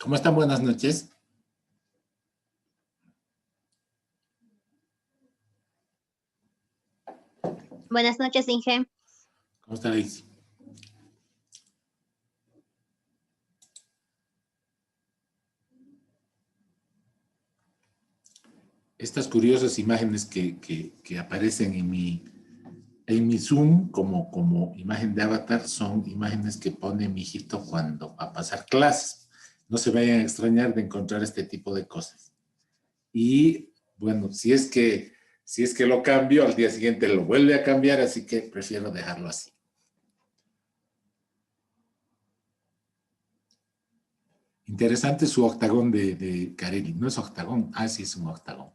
¿Cómo están? Buenas noches. Buenas noches, Inge. ¿Cómo está Daisy? Estas curiosas imágenes que aparecen en mi Zoom como imagen de avatar son imágenes que pone mi hijito cuando va a pasar clases. No se vayan a extrañar de encontrar este tipo de cosas. Y bueno, si es que lo cambio, al día siguiente lo vuelve a cambiar, así que prefiero dejarlo así. Interesante su octagón de Carelli. No es octagón, sí es un octagón.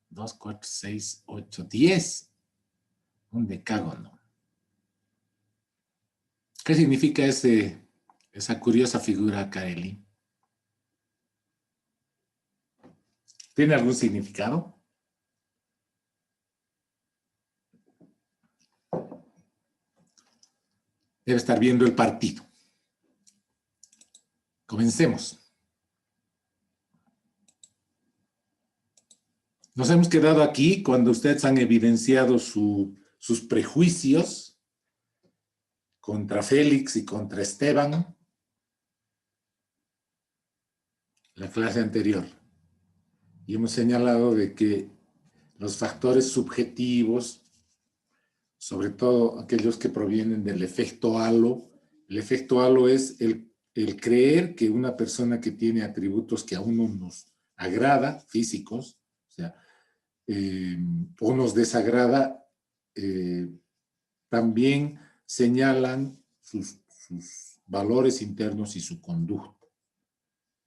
2, 4, 6, 8, 10. Un decágono. ¿Qué significa esa curiosa figura, Carelli? ¿Tiene algún significado? Debe estar viendo el partido. Comencemos. Nos hemos quedado aquí cuando ustedes han evidenciado sus prejuicios contra Félix y contra Esteban, la clase anterior. Y hemos señalado de que los factores subjetivos, sobre todo aquellos que provienen del efecto halo, el efecto halo es el creer que una persona que tiene atributos que a uno nos agrada, físicos, o sea, o nos desagrada, también señalan sus valores internos y su conducta.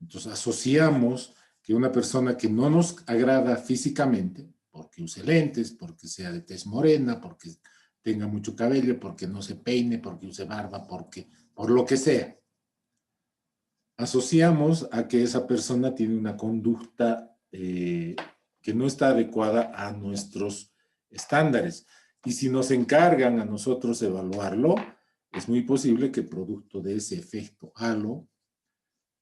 Entonces asociamos que una persona que no nos agrada físicamente, porque use lentes, porque sea de tez morena, porque tenga mucho cabello, porque no se peine, porque use barba, por lo que sea, asociamos a que esa persona tiene una conducta que no está adecuada a nuestros estándares. Y si nos encargan a nosotros evaluarlo, es muy posible que producto de ese efecto halo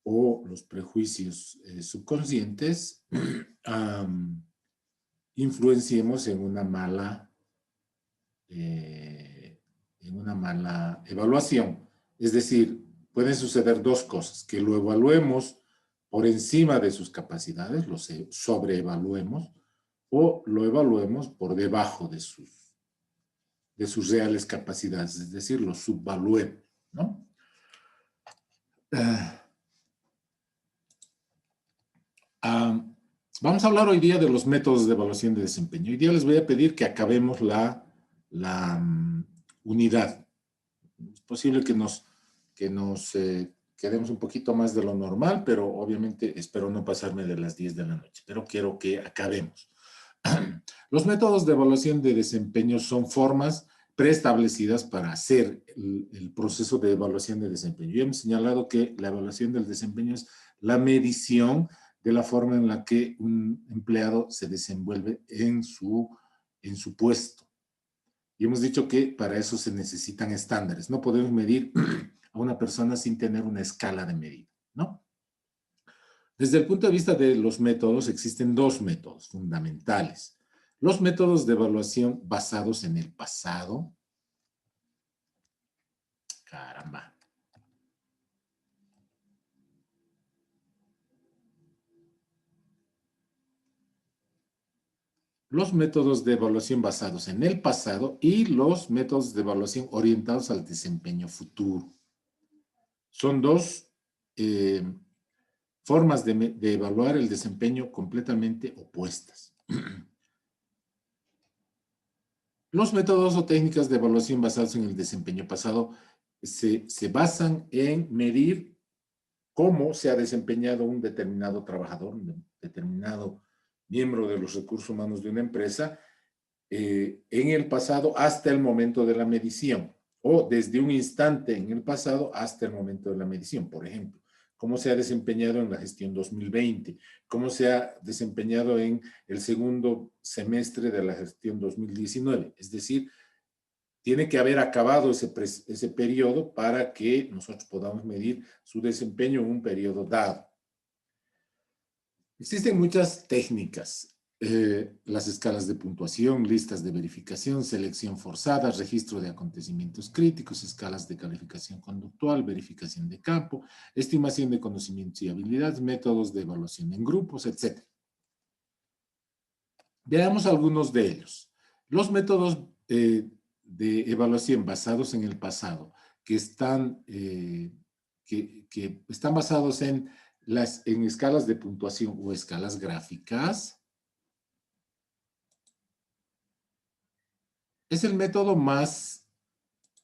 o los prejuicios subconscientes influenciemos en una mala evaluación. Es decir, pueden suceder dos cosas: que lo evaluemos por encima de sus capacidades, lo sobreevaluemos, o lo evaluemos por debajo de sus reales capacidades, es decir, lo subvaluemos, ¿no? Vamos a hablar hoy día de los métodos de evaluación de desempeño. Hoy día les voy a pedir que acabemos la unidad. Es posible que nos quedemos un poquito más de lo normal, pero obviamente espero no pasarme de las 10 de la noche, pero quiero que acabemos. Los métodos de evaluación de desempeño son formas preestablecidas para hacer el proceso de evaluación de desempeño. Ya hemos señalado que la evaluación del desempeño es la medición de la forma en la que un empleado se desenvuelve en su puesto. Y hemos dicho que para eso se necesitan estándares. No podemos medir a una persona sin tener una escala de medida, ¿no? Desde el punto de vista de los métodos, existen dos métodos fundamentales. Los métodos de evaluación basados en el pasado. Caramba. Los métodos de evaluación basados en el pasado y los métodos de evaluación orientados al desempeño futuro. Son dos formas de evaluar el desempeño completamente opuestas. Los métodos o técnicas de evaluación basados en el desempeño pasado se basan en medir cómo se ha desempeñado un determinado trabajador, un determinado miembro de los recursos humanos de una empresa en el pasado hasta el momento de la medición, o desde un instante en el pasado hasta el momento de la medición. Por ejemplo, cómo se ha desempeñado en la gestión 2020, cómo se ha desempeñado en el segundo semestre de la gestión 2019. Es decir, tiene que haber acabado ese periodo para que nosotros podamos medir su desempeño en un periodo dado. Existen muchas técnicas. Las escalas de puntuación, listas de verificación, selección forzada, registro de acontecimientos críticos, escalas de calificación conductual, verificación de campo, estimación de conocimientos y habilidades, métodos de evaluación en grupos, etc. Veamos algunos de ellos. Los métodos de evaluación basados en el pasado, que están basados en escalas de puntuación o escalas gráficas, es el método más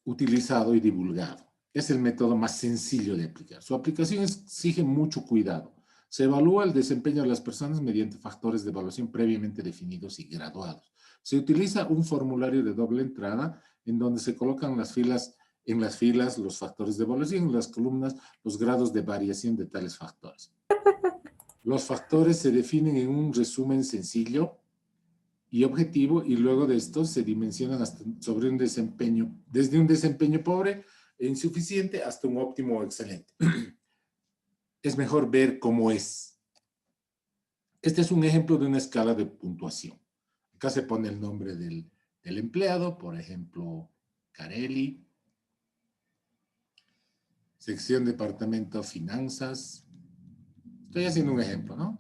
utilizado y divulgado. Es el método más sencillo de aplicar. Su aplicación exige mucho cuidado. Se evalúa el desempeño de las personas mediante factores de evaluación previamente definidos y graduados. Se utiliza un formulario de doble entrada en donde se colocan en las filas los factores de evaluación, en las columnas los grados de variación de tales factores. Los factores se definen en un resumen sencillo y objetivo, y luego de esto se dimensionan sobre un desempeño, desde un desempeño pobre e insuficiente hasta un óptimo o excelente. Es mejor ver cómo es. Este es un ejemplo de una escala de puntuación. Acá se pone el nombre del empleado, por ejemplo, Carelli. Sección departamento finanzas. Estoy haciendo un ejemplo, ¿no?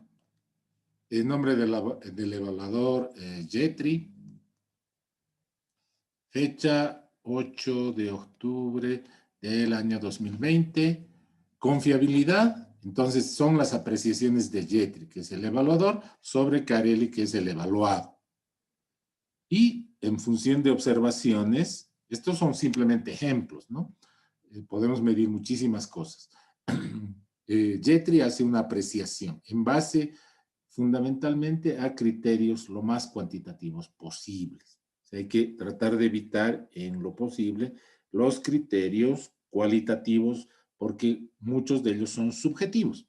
El nombre del evaluador, Jetri. Fecha 8 de octubre del año 2020. Confiabilidad, entonces son las apreciaciones de Jetri, que es el evaluador, sobre Carelli, que es el evaluado. Y en función de observaciones, estos son simplemente ejemplos, ¿no? Podemos medir muchísimas cosas. Jetri hace una apreciación en base fundamentalmente a criterios lo más cuantitativos posibles. Hay que tratar de evitar en lo posible los criterios cualitativos porque muchos de ellos son subjetivos.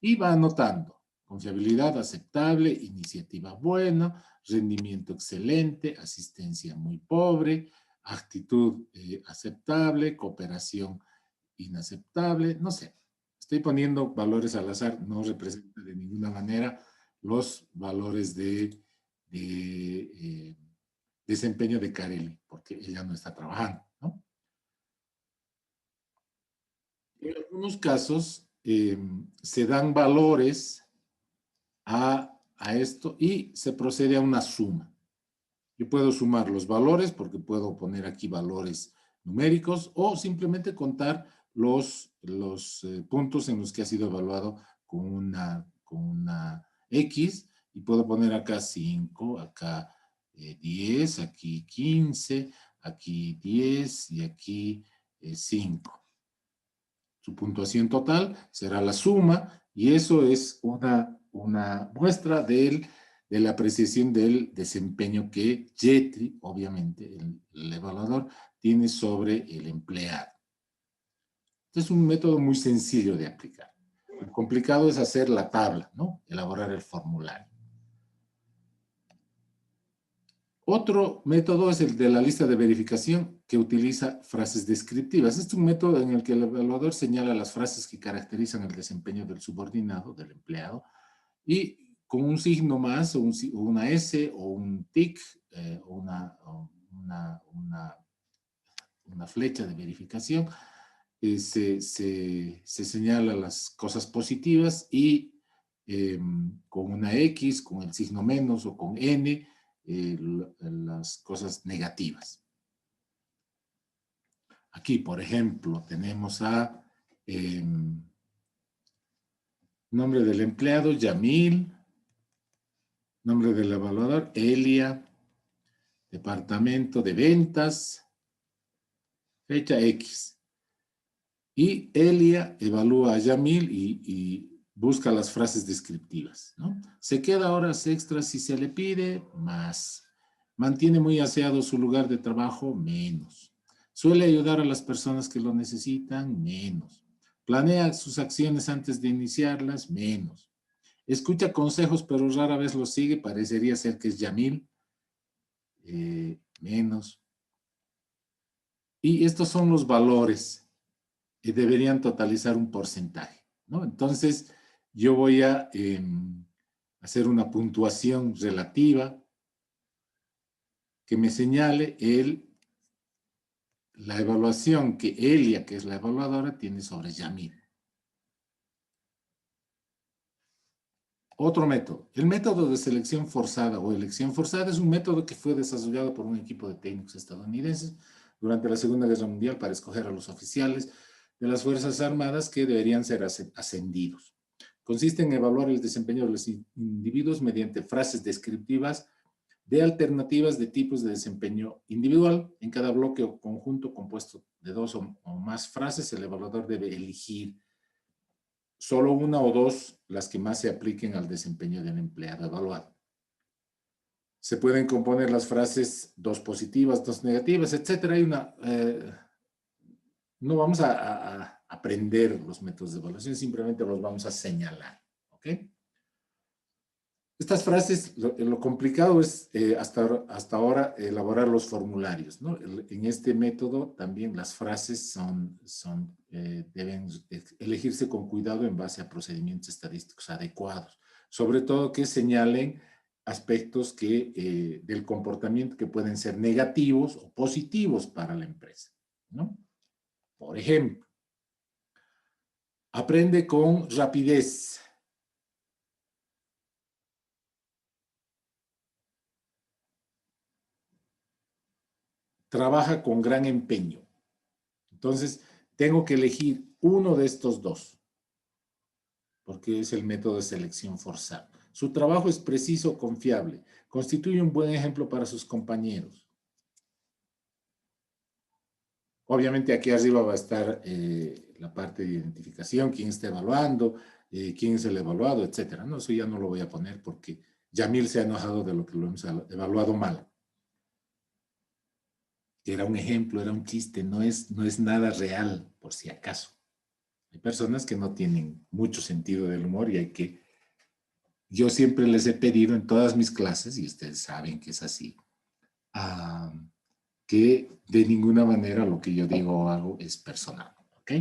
Y va anotando confiabilidad aceptable, iniciativa buena, rendimiento excelente, asistencia muy pobre, actitud aceptable, cooperación inaceptable, no sé. Estoy poniendo valores al azar, no representa de ninguna manera los valores de desempeño de Carelli, porque ella no está trabajando, ¿no? En algunos casos se dan valores a esto y se procede a una suma. Yo puedo sumar los valores porque puedo poner aquí valores numéricos o simplemente contar los puntos en los que ha sido evaluado con una X y puedo poner acá 5, acá 10, aquí 15, aquí 10 y aquí 5. Su puntuación total será la suma y eso es una muestra de la apreciación del desempeño que Jetri, obviamente, el evaluador, tiene sobre el empleado. Este es un método muy sencillo de aplicar. Lo complicado es hacer la tabla, ¿no? Elaborar el formulario. Otro método es el de la lista de verificación que utiliza frases descriptivas. Este es un método en el que el evaluador señala las frases que caracterizan el desempeño del subordinado, del empleado, y con un signo más, o una S, o un tic, o una flecha de verificación, se señala las cosas positivas y con una X, con el signo menos o con N, las cosas negativas. Aquí, por ejemplo, tenemos a nombre del empleado, Yamil, nombre del evaluador, Elia, departamento de ventas, fecha X. Y Elia evalúa a Yamil y busca las frases descriptivas, ¿no? Se queda horas extras si se le pide, más. Mantiene muy aseado su lugar de trabajo, menos. Suele ayudar a las personas que lo necesitan, menos. Planea sus acciones antes de iniciarlas, menos. Escucha consejos, pero rara vez los sigue, parecería ser que es Yamil, menos. Y estos son los valores que deberían totalizar un porcentaje, ¿no? Entonces, yo voy a hacer una puntuación relativa que me señale la evaluación que Elia, que es la evaluadora, tiene sobre Yamil. Otro método. El método de selección forzada o elección forzada es un método que fue desarrollado por un equipo de técnicos estadounidenses durante la Segunda Guerra Mundial para escoger a los oficiales de las Fuerzas Armadas que deberían ser ascendidos. Consiste en evaluar el desempeño de los individuos mediante frases descriptivas de alternativas de tipos de desempeño individual. En cada bloque o conjunto compuesto de dos o más frases, el evaluador debe elegir solo una o dos las que más se apliquen al desempeño del empleado evaluado. Se pueden componer las frases dos positivas, dos negativas, etc. No vamos a aprender los métodos de evaluación, simplemente los vamos a señalar. ¿Ok? Estas frases, lo complicado es hasta ahora elaborar los formularios, ¿no? En este método también las frases deben elegirse con cuidado en base a procedimientos estadísticos adecuados, sobre todo que señalen aspectos del comportamiento que pueden ser negativos o positivos para la empresa, ¿no? Por ejemplo, aprende con rapidez. Trabaja con gran empeño. Entonces, tengo que elegir uno de estos dos, porque es el método de selección forzada. Su trabajo es preciso, confiable. Constituye un buen ejemplo para sus compañeros. Obviamente aquí arriba va a estar la parte de identificación, quién está evaluando, quién es el evaluado, etcétera. No, eso ya no lo voy a poner porque Yamil se ha enojado de lo que lo hemos evaluado mal. Era un ejemplo, era un chiste, no es nada real, por si acaso. Hay personas que no tienen mucho sentido del humor y yo siempre les he pedido en todas mis clases, y ustedes saben que es así, que de ninguna manera lo que yo digo o hago es personal, ¿ok?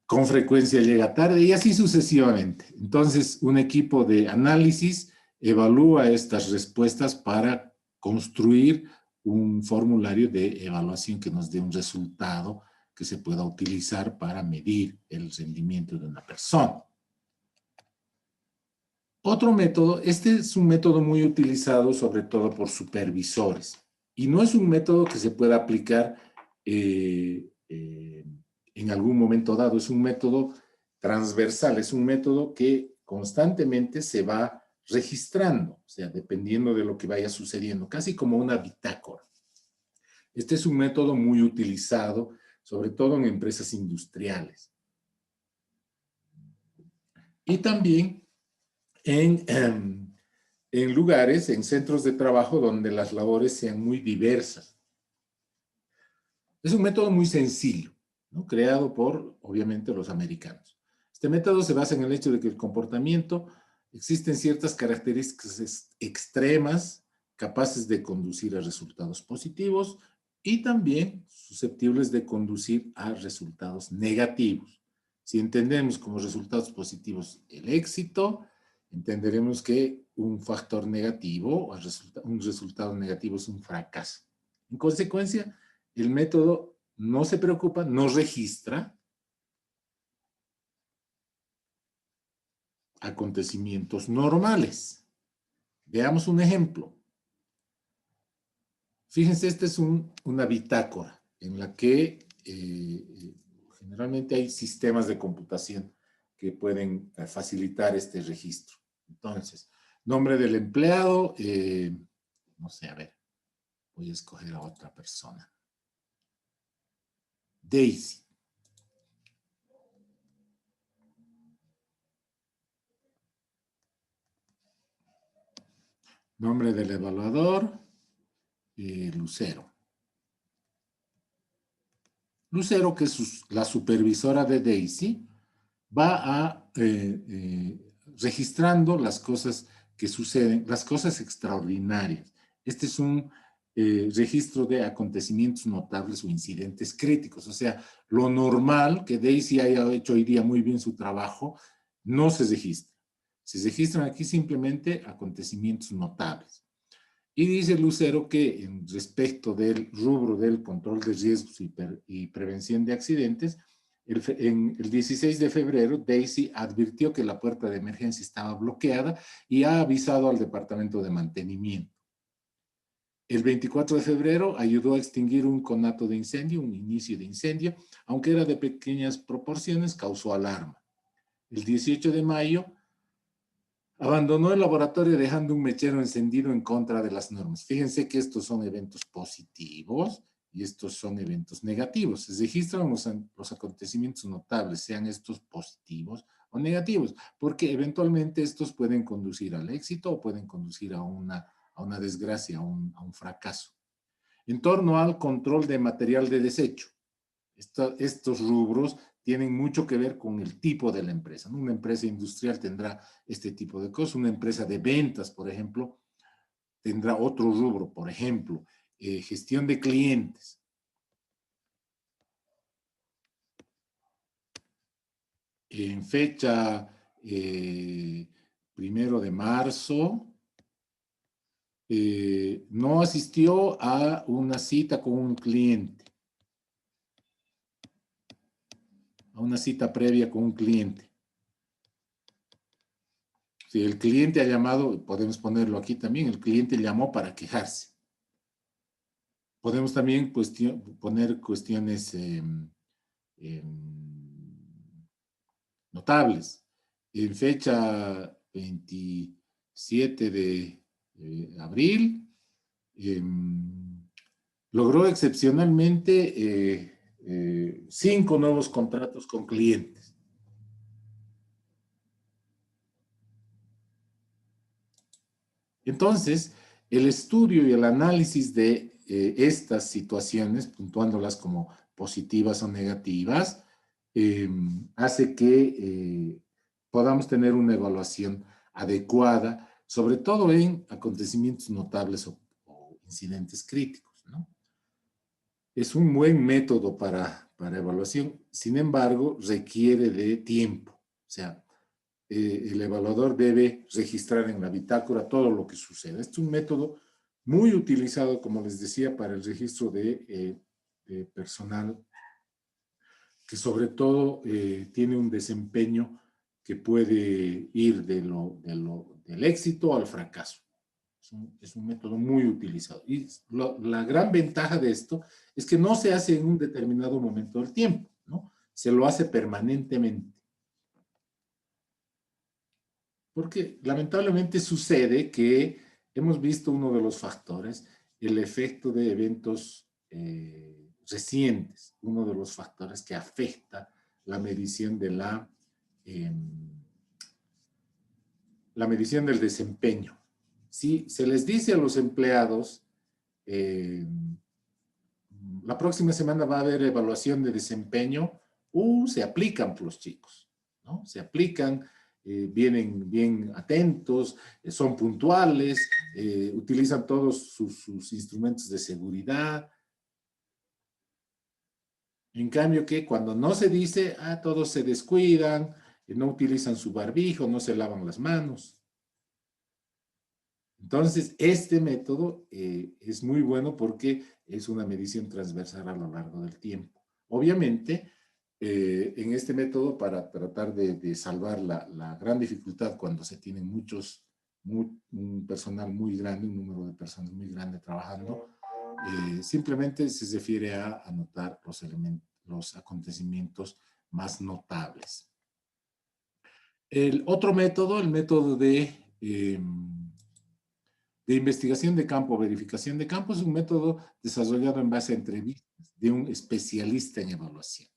Con frecuencia llega tarde y así sucesivamente. Entonces, un equipo de análisis evalúa estas respuestas para construir un formulario de evaluación que nos dé un resultado que se pueda utilizar para medir el rendimiento de una persona. Otro método, este es un método muy utilizado sobre todo por supervisores y no es un método que se pueda aplicar en algún momento dado, es un método transversal, es un método que constantemente se va registrando, o sea, dependiendo de lo que vaya sucediendo, casi como una bitácora. Este es un método muy utilizado, sobre todo en empresas industriales. Y también en lugares, en centros de trabajo donde las labores sean muy diversas. Es un método muy sencillo, ¿no? Creado por, obviamente, los americanos. Este método se basa en el hecho de que el comportamiento, existen ciertas características extremas capaces de conducir a resultados positivos y también susceptibles de conducir a resultados negativos. Si entendemos como resultados positivos el éxito, entenderemos que un factor negativo o un resultado negativo es un fracaso. En consecuencia, el método no se preocupa, no registra acontecimientos normales. Veamos un ejemplo. Fíjense, esta es una bitácora en la que generalmente hay sistemas de computación que pueden facilitar este registro. Entonces, nombre del empleado, no sé, a ver, voy a escoger a otra persona. Daisy. Nombre del evaluador, Lucero. Lucero, que es la supervisora de Daisy, va registrando las cosas que suceden, las cosas extraordinarias. Este es un registro de acontecimientos notables o incidentes críticos. O sea, lo normal, que Daisy haya hecho hoy día muy bien su trabajo, no se registra. Se registran aquí simplemente acontecimientos notables. Y dice Lucero que en respecto del rubro del control de riesgos y prevención de accidentes, en el 16 de febrero, Daisy advirtió que la puerta de emergencia estaba bloqueada y ha avisado al departamento de mantenimiento. El 24 de febrero ayudó a extinguir un conato de incendio, un inicio de incendio, aunque era de pequeñas proporciones, causó alarma. El 18 de mayo abandonó el laboratorio dejando un mechero encendido en contra de las normas. Fíjense que estos son eventos positivos y estos son eventos negativos. Se registran los acontecimientos notables, sean estos positivos o negativos, porque eventualmente estos pueden conducir al éxito o pueden conducir a una desgracia, a un fracaso. En torno al control de material de desecho, estos rubros tienen mucho que ver con el tipo de la empresa, ¿no? Una empresa industrial tendrá este tipo de cosas, una empresa de ventas, por ejemplo, tendrá otro rubro, por ejemplo, gestión de clientes. En fecha 1 de marzo, no asistió a una cita con un cliente, a una cita previa con un cliente. Si el cliente ha llamado, podemos ponerlo aquí también, el cliente llamó para quejarse. Podemos también poner cuestiones notables. En fecha 27 de abril, logró excepcionalmente 5 nuevos contratos con clientes. Entonces, el estudio y el análisis de estas situaciones, puntuándolas como positivas o negativas, hace que podamos tener una evaluación adecuada, sobre todo en acontecimientos notables o incidentes críticos, ¿no? Es un buen método para evaluación, sin embargo, requiere de tiempo. O sea, el evaluador debe registrar en la bitácora todo lo que sucede. Este es un método muy utilizado, como les decía, para el registro de personal que sobre todo tiene un desempeño que puede ir del éxito al fracaso. Es un método muy utilizado. Y la gran ventaja de esto es que no se hace en un determinado momento del tiempo, ¿no? Se lo hace permanentemente. Porque lamentablemente sucede que hemos visto uno de los factores, el efecto de eventos recientes, uno de los factores que afecta la medición de la medición del desempeño. Si se les dice a los empleados, la próxima semana va a haber evaluación de desempeño, se aplican los chicos, ¿no? Se aplican, vienen bien atentos, son puntuales, utilizan todos sus instrumentos de seguridad. En cambio que cuando no se dice, todos se descuidan, no utilizan su barbijo, no se lavan las manos. Entonces, este método es muy bueno porque es una medición transversal a lo largo del tiempo. Obviamente, en este método, para tratar de salvar la gran dificultad cuando se tienen un personal muy grande, un número de personas muy grande trabajando, simplemente se refiere a anotar los acontecimientos más notables. El otro método, el método de investigación de campo, verificación de campo, es un método desarrollado en base a entrevistas de un especialista en evaluación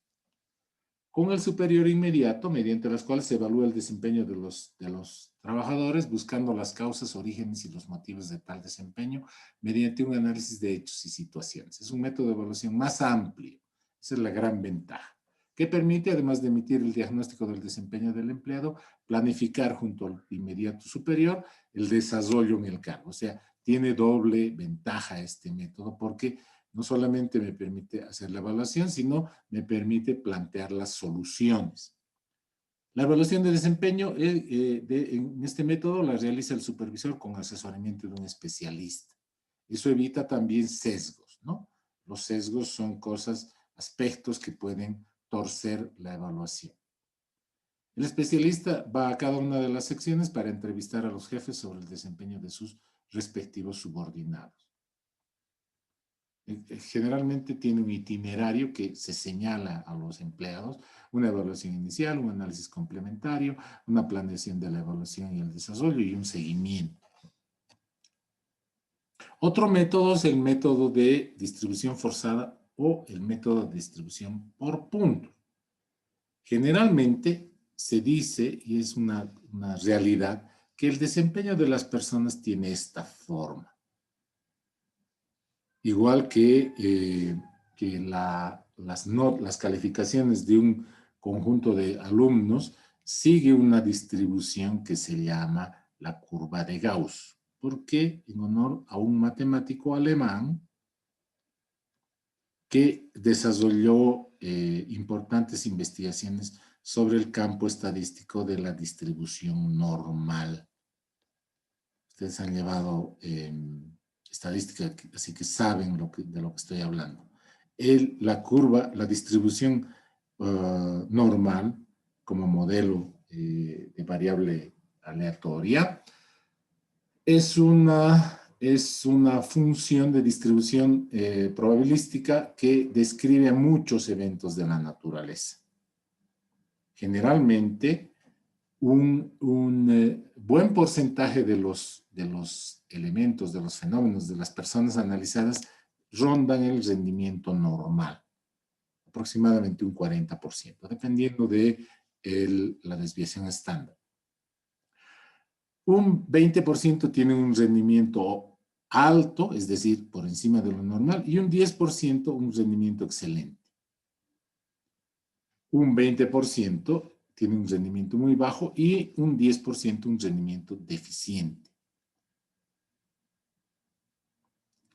con el superior inmediato, mediante las cuales se evalúa el desempeño de los trabajadores, buscando las causas, orígenes y los motivos de tal desempeño, mediante un análisis de hechos y situaciones. Es un método de evaluación más amplio. Esa es la gran ventaja, que permite, además de emitir el diagnóstico del desempeño del empleado, planificar junto al inmediato superior el desarrollo en el cargo. O sea, tiene doble ventaja este método porque no solamente me permite hacer la evaluación, sino me permite plantear las soluciones. La evaluación de desempeño en este método la realiza el supervisor con asesoramiento de un especialista. Eso evita también sesgos, ¿no? Los sesgos son cosas, aspectos que pueden torcer la evaluación. El especialista va a cada una de las secciones para entrevistar a los jefes sobre el desempeño de sus respectivos subordinados. Generalmente tiene un itinerario que se señala a los empleados, una evaluación inicial, un análisis complementario, una planeación de la evaluación y el desarrollo y un seguimiento. Otro método es el método de distribución forzada o el método de distribución por puntos. Generalmente se dice, y es una realidad, que el desempeño de las personas tiene esta forma. Igual que las calificaciones de un conjunto de alumnos, sigue una distribución que se llama la curva de Gauss, porque en honor a un matemático alemán que desarrolló importantes investigaciones sobre el campo estadístico de la distribución normal. Ustedes han llevado estadística, así que saben de lo que estoy hablando. La distribución normal como modelo de variable aleatoria es una función de distribución probabilística que describe muchos eventos de la naturaleza. Generalmente, un buen porcentaje de los elementos, de los fenómenos, de las personas analizadas rondan el rendimiento normal, aproximadamente un 40%, dependiendo de la desviación estándar. Un 20% tiene un rendimiento alto, es decir, por encima de lo normal, y un 10% un rendimiento excelente. Un 20% tiene un rendimiento muy bajo y un 10% un rendimiento deficiente.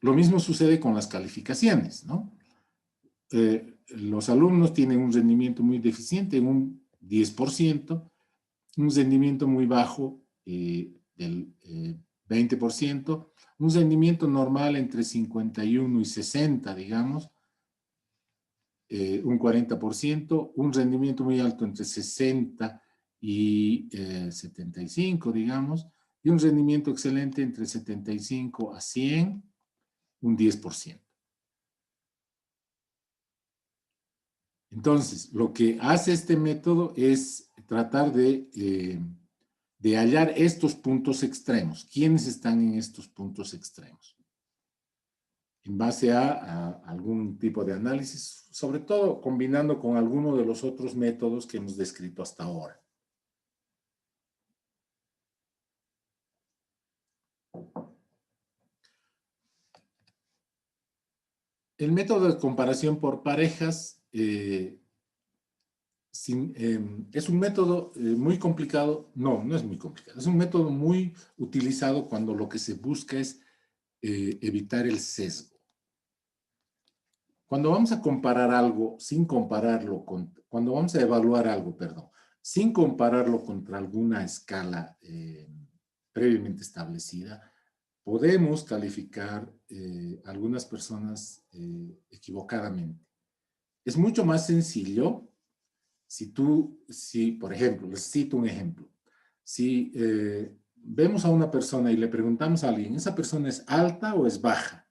Lo mismo sucede con las calificaciones, ¿no? Los alumnos tienen un rendimiento muy deficiente en un 10%, un rendimiento muy bajo del 20%, un rendimiento normal entre 51 y 60, digamos, un 40%, un rendimiento muy alto entre 60 y 75, digamos, y un rendimiento excelente entre 75 a 100, un 10%. Entonces, lo que hace este método es tratar de hallar estos puntos extremos. ¿Quiénes están en estos puntos extremos? En base a algún tipo de análisis, sobre todo combinando con alguno de los otros métodos que hemos descrito hasta ahora. El método de comparación por parejas es un método muy complicado. No, no es muy complicado. Es un método muy utilizado cuando lo que se busca es evitar el sesgo. Cuando vamos a comparar algo sin compararlo cuando vamos a evaluar algo, perdón, sin compararlo contra alguna escala previamente establecida, podemos calificar algunas personas equivocadamente. Es mucho más sencillo si, por ejemplo, les cito un ejemplo. Si vemos a una persona y le preguntamos a alguien, ¿esa persona es alta o es baja?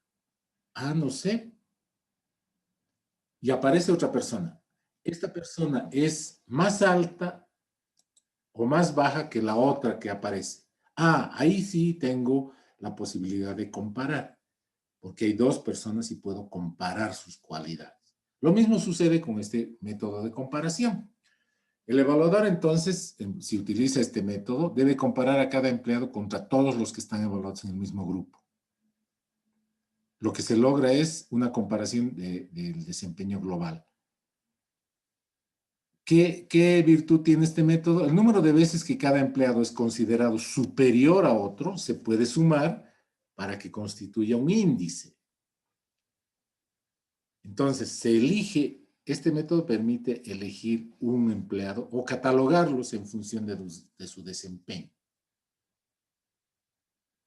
Ah, no sé. Y aparece otra persona. Esta persona es más alta o más baja que la otra que aparece. Ah, ahí sí tengo la posibilidad de comparar, porque hay dos personas y puedo comparar sus cualidades. Lo mismo sucede con este método de comparación. El evaluador, entonces, si utiliza este método, debe comparar a cada empleado contra todos los que están evaluados en el mismo grupo. Lo que se logra es una comparación del desempeño global. ¿Qué virtud tiene este método? El número de veces que cada empleado es considerado superior a otro se puede sumar para que constituya un índice. Entonces, se elige Este método permite elegir un empleado o catalogarlos en función de su desempeño.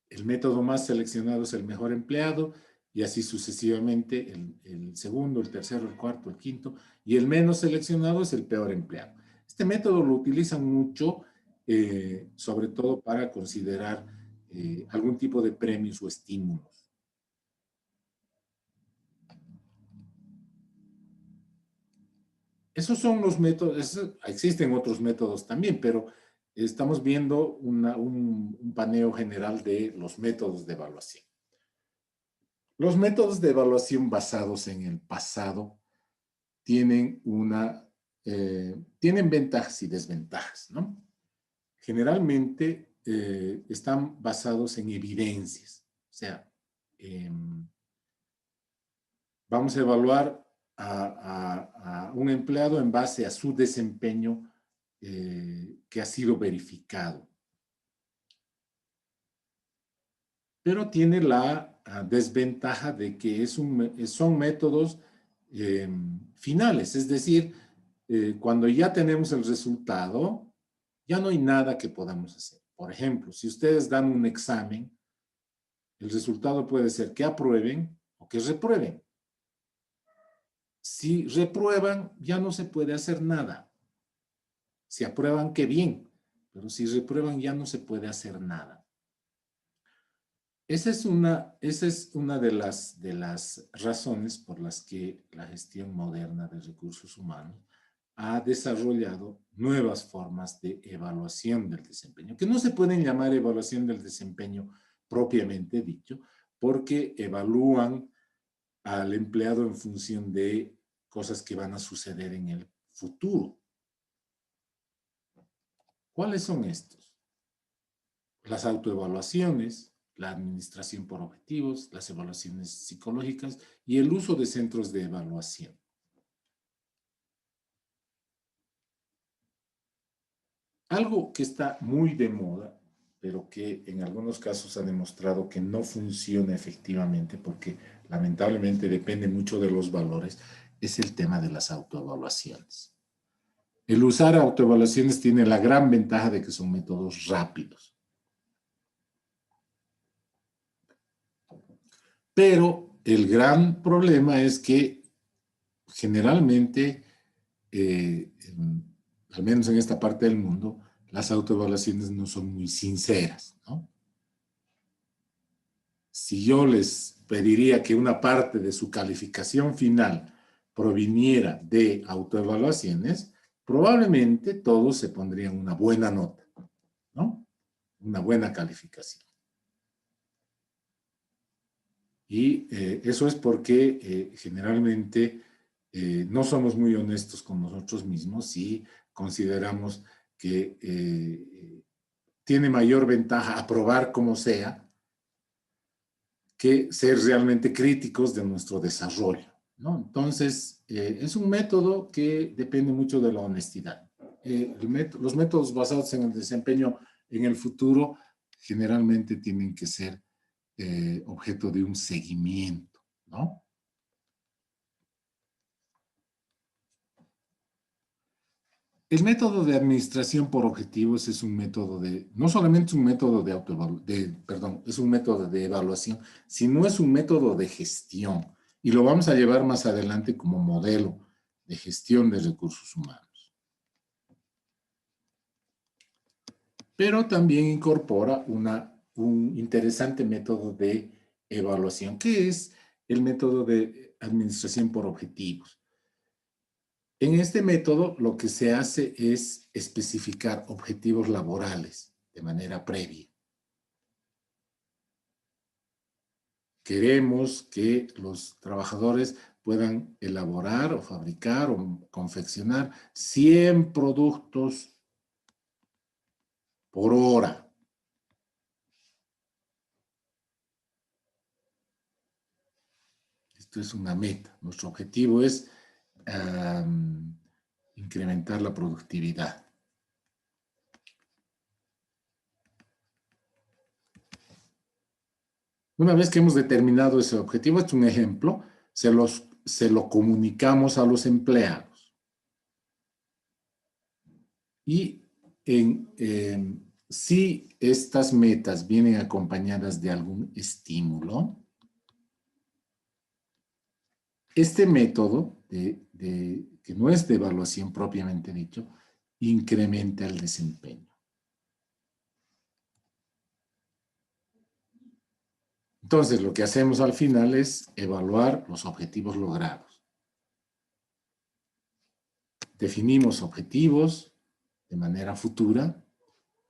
El método más seleccionado es el mejor empleado y así sucesivamente el segundo, el tercero, el cuarto, el quinto, y el menos seleccionado es el peor empleado. Este método lo utilizan mucho, sobre todo para considerar algún tipo de premios o estímulos. Esos son los métodos, existen otros métodos también, pero estamos viendo un paneo general de los métodos de evaluación. Los métodos de evaluación basados en el pasado tienen tienen ventajas y desventajas, ¿no? Generalmente están basados en evidencias. O sea, vamos a evaluar a un empleado en base a su desempeño que ha sido verificado. Pero tiene la desventaja de que son métodos finales, es decir, cuando ya tenemos el resultado, ya no hay nada que podamos hacer. Por ejemplo, si ustedes dan un examen, el resultado puede ser que aprueben o que reprueben. Si reprueban, ya no se puede hacer nada. Si aprueban, qué bien, pero si reprueban, ya no se puede hacer nada. Esa es una de las razones por las que la gestión moderna de recursos humanos ha desarrollado nuevas formas de evaluación del desempeño, que no se pueden llamar evaluación del desempeño propiamente dicho, porque evalúan al empleado en función de cosas que van a suceder en el futuro. ¿Cuáles son estos? Las autoevaluaciones, la administración por objetivos, las evaluaciones psicológicas y el uso de centros de evaluación. Algo que está muy de moda, pero que en algunos casos ha demostrado que no funciona efectivamente porque lamentablemente depende mucho de los valores, es el tema de las autoevaluaciones. El usar autoevaluaciones tiene la gran ventaja de que son métodos rápidos. Pero el gran problema es que generalmente, al menos en esta parte del mundo, las autoevaluaciones no son muy sinceras, ¿no? Si yo les pediría que una parte de su calificación final proviniera de autoevaluaciones, probablemente todos se pondrían una buena nota, ¿no? Una buena calificación. Y eso es porque generalmente no somos muy honestos con nosotros mismos y consideramos que tiene mayor ventaja aprobar como sea que ser realmente críticos de nuestro desarrollo, ¿no? Entonces, es un método que depende mucho de la honestidad. Los métodos basados en el desempeño en el futuro generalmente tienen que ser objeto de un seguimiento, ¿no? El método de administración por objetivos es un método no solamente es un método es un método de evaluación, sino es un método de gestión. Y lo vamos a llevar más adelante como modelo de gestión de recursos humanos. Pero también incorpora un interesante método de evaluación, que es el método de administración por objetivos. En este método lo que se hace es especificar objetivos laborales de manera previa. Queremos que los trabajadores puedan elaborar o fabricar o confeccionar 100 productos por hora. Esto es una meta. Nuestro objetivo es incrementar la productividad. Una vez que hemos determinado ese objetivo, es un ejemplo, se los se lo comunicamos a los empleados. Y si estas metas vienen acompañadas de algún estímulo, este método, que no es de evaluación propiamente dicho, incrementa el desempeño. Entonces, lo que hacemos al final es evaluar los objetivos logrados. Definimos objetivos de manera futura,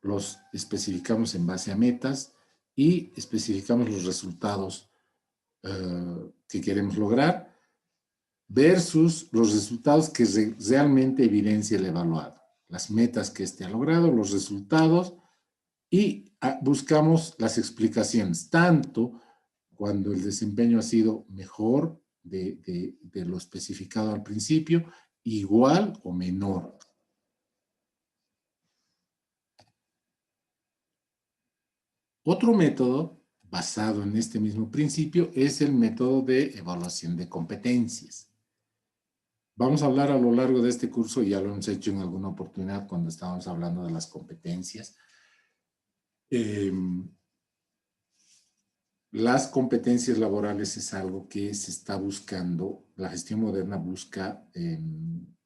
los especificamos en base a metas y especificamos los resultados que queremos lograr versus los resultados que realmente evidencia el evaluado. Las metas que éste ha logrado, los resultados, y buscamos las explicaciones, tanto cuando el desempeño ha sido mejor de lo especificado al principio, igual o menor. Otro método basado en este mismo principio es el método de evaluación de competencias. Vamos a hablar a lo largo de este curso, ya lo hemos hecho en alguna oportunidad cuando estábamos hablando de las competencias. Las competencias laborales es algo que se está buscando, la gestión moderna busca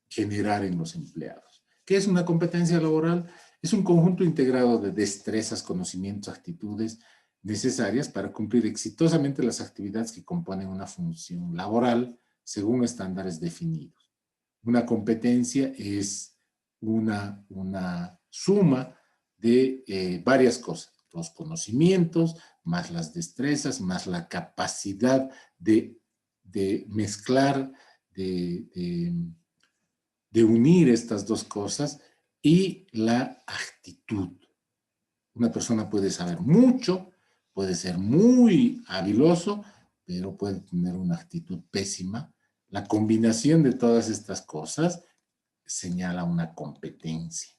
generar en los empleados. ¿Qué es una competencia laboral? Es un conjunto integrado de destrezas, conocimientos, actitudes necesarias para cumplir exitosamente las actividades que componen una función laboral según estándares definidos. Una competencia es una suma de varias cosas, los conocimientos, más las destrezas, más la capacidad de mezclar, de unir estas dos cosas, y la actitud. Una persona puede saber mucho, puede ser muy habiloso, pero puede tener una actitud pésima. La combinación de todas estas cosas señala una competencia.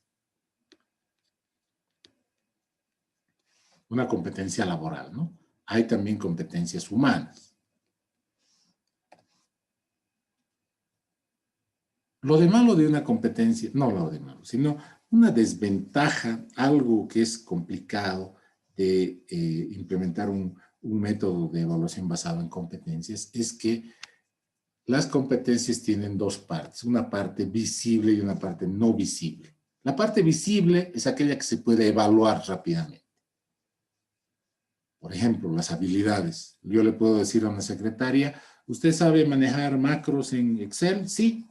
Una competencia laboral, ¿no? Hay también competencias humanas. Lo de malo de una competencia, no lo de malo, sino una desventaja, algo que es complicado de implementar un método de evaluación basado en competencias, es que las competencias tienen dos partes, una parte visible y una parte no visible. La parte visible es aquella que se puede evaluar rápidamente. Por ejemplo, las habilidades. Yo le puedo decir a una secretaria, ¿usted sabe manejar macros en Excel? Sí.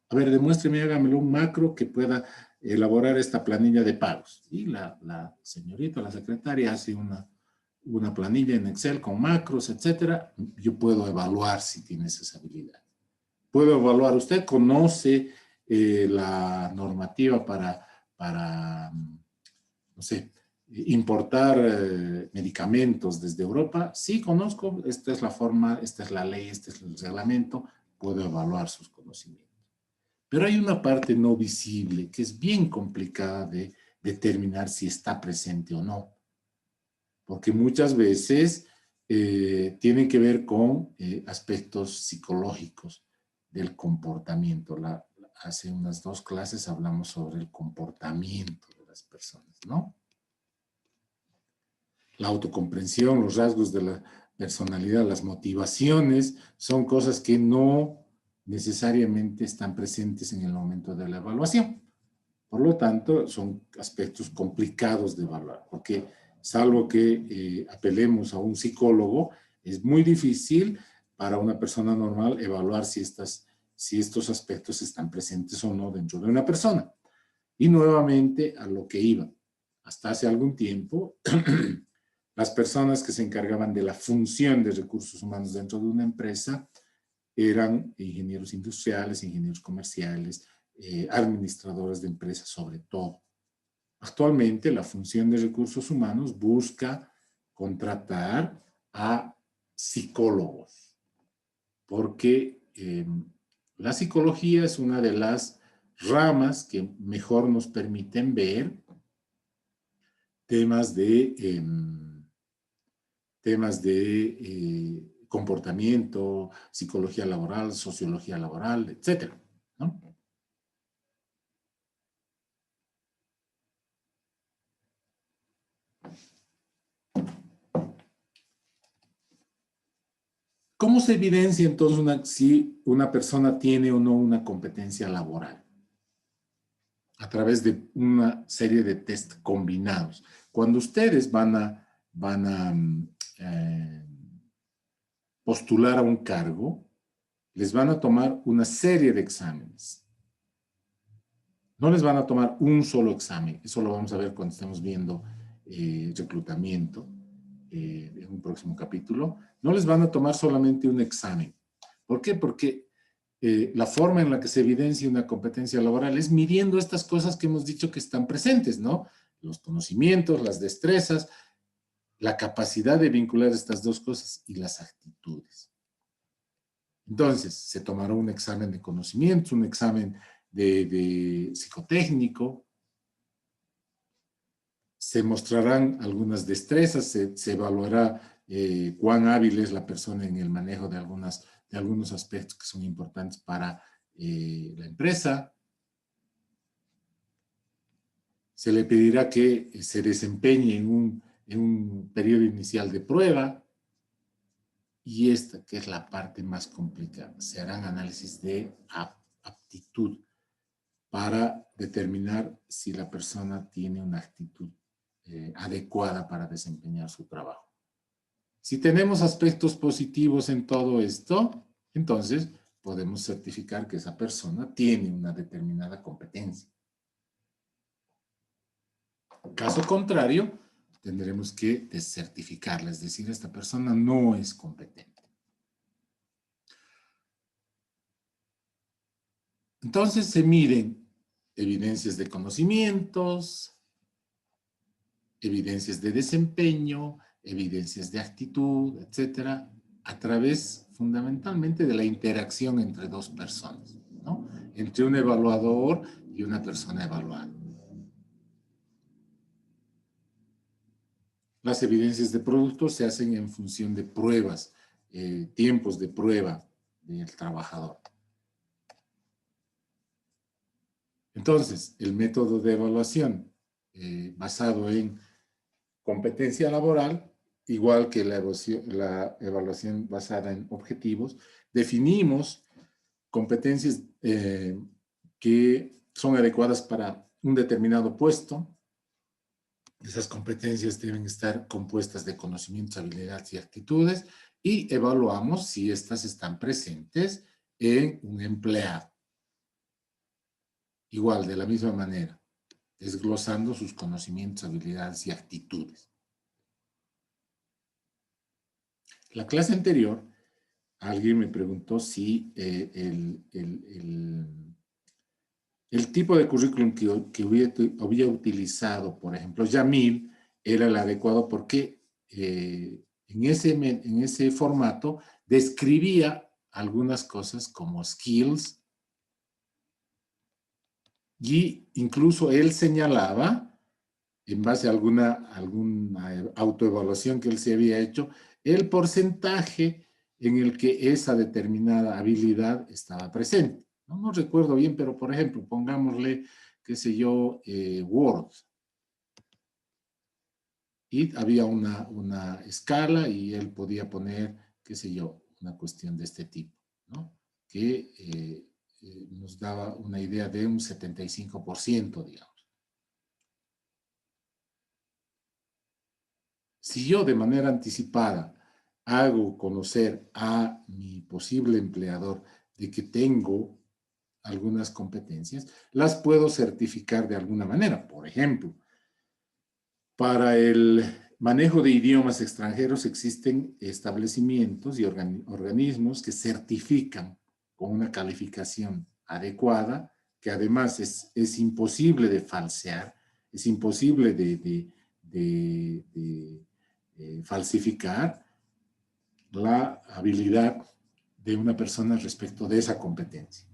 A ver, demuéstreme, hágamelo un macro que pueda elaborar esta planilla de pagos. Y la señorita, la secretaria, hace una planilla en Excel con macros, etcétera. Yo puedo evaluar si tiene esas habilidades. Puedo evaluar, ¿usted conoce la normativa para no sé, importar medicamentos desde Europa? Sí, conozco, esta es la forma, esta es la ley, este es el reglamento, puedo evaluar sus conocimientos. Pero hay una parte no visible que es bien complicada de determinar si está presente o no. Porque muchas veces tienen que ver con aspectos psicológicos del comportamiento. Hace unas 2 clases hablamos sobre el comportamiento de las personas, ¿no? La autocomprensión, los rasgos de la personalidad, las motivaciones, son cosas que no necesariamente están presentes en el momento de la evaluación. Por lo tanto, son aspectos complicados de evaluar, porque salvo que apelemos a un psicólogo, es muy difícil para una persona normal evaluar si estos aspectos están presentes o no dentro de una persona. Y nuevamente a lo que iba. Hasta hace algún tiempo, las personas que se encargaban de la función de recursos humanos dentro de una empresa eran ingenieros industriales, ingenieros comerciales, administradores de empresas sobre todo. Actualmente la función de recursos humanos busca contratar a psicólogos, porque la psicología es una de las ramas que mejor nos permiten ver temas de comportamiento, psicología laboral, sociología laboral, etcétera, ¿no? ¿Cómo se evidencia entonces si una persona tiene o no una competencia laboral? A través de una serie de test combinados. Cuando ustedes van a postular a un cargo, les van a tomar una serie de exámenes. No les van a tomar un solo examen. Eso lo vamos a ver cuando estemos viendo reclutamiento en un próximo capítulo. No les van a tomar solamente un examen. ¿Por qué? Porque la forma en la que se evidencia una competencia laboral es midiendo estas cosas que hemos dicho que están presentes, ¿no? Los conocimientos, las destrezas, la capacidad de vincular estas dos cosas y las actitudes. Entonces, se tomará un examen de conocimientos, un examen de psicotécnico, se mostrarán algunas destrezas, se evaluará cuán hábil es la persona en el manejo de algunos aspectos que son importantes para la empresa. Se le pedirá que se desempeñe en un periodo inicial de prueba. Y esta, que es la parte más complicada, se harán análisis de aptitud para determinar si la persona tiene una actitud adecuada para desempeñar su trabajo. Si tenemos aspectos positivos en todo esto, entonces podemos certificar que esa persona tiene una determinada competencia. Caso contrario, tendremos que descertificarla, es decir, esta persona no es competente. Entonces se miden evidencias de conocimientos, evidencias de desempeño, evidencias de actitud, etcétera, a través fundamentalmente de la interacción entre dos personas, ¿no? Entre un evaluador y una persona evaluada. Las evidencias de producto se hacen en función de pruebas, tiempos de prueba del trabajador. Entonces, el método de evaluación basado en competencia laboral, igual que la evaluación basada en objetivos, definimos competencias que son adecuadas para un determinado puesto. Esas competencias deben estar compuestas de conocimientos, habilidades y actitudes y evaluamos si estas están presentes en un empleado. Igual, de la misma manera, desglosando sus conocimientos, habilidades y actitudes. La clase anterior, alguien me preguntó si el tipo de currículum que había utilizado, por ejemplo, Yamil, era el adecuado porque en ese formato describía algunas cosas como skills y incluso él señalaba, en base a alguna autoevaluación que él se había hecho, el porcentaje en el que esa determinada habilidad estaba presente. No recuerdo bien, pero por ejemplo, pongámosle, qué sé yo, Word. Y había una escala y él podía poner, qué sé yo, una cuestión de este tipo, ¿no? Que nos daba una idea de un 75%, digamos. Si yo de manera anticipada hago conocer a mi posible empleador de que tengo algunas competencias, las puedo certificar de alguna manera. Por ejemplo, para el manejo de idiomas extranjeros existen establecimientos y organismos que certifican con una calificación adecuada, que además es imposible de falsear, es imposible de falsificar la habilidad de una persona respecto de esa competencia.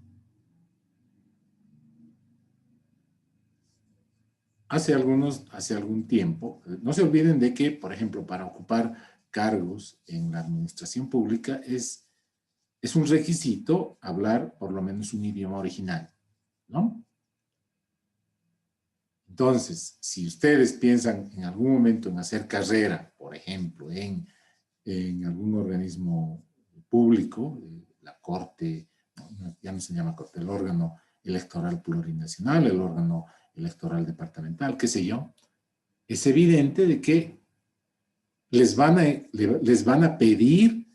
Hace algún tiempo, no se olviden de que, por ejemplo, para ocupar cargos en la administración pública es un requisito hablar por lo menos un idioma original, ¿no? Entonces, si ustedes piensan en algún momento en hacer carrera, por ejemplo, en algún organismo público, la Corte, ya no se llama Corte, el órgano electoral plurinacional, el órgano electoral departamental, qué sé yo, es evidente de que les van a pedir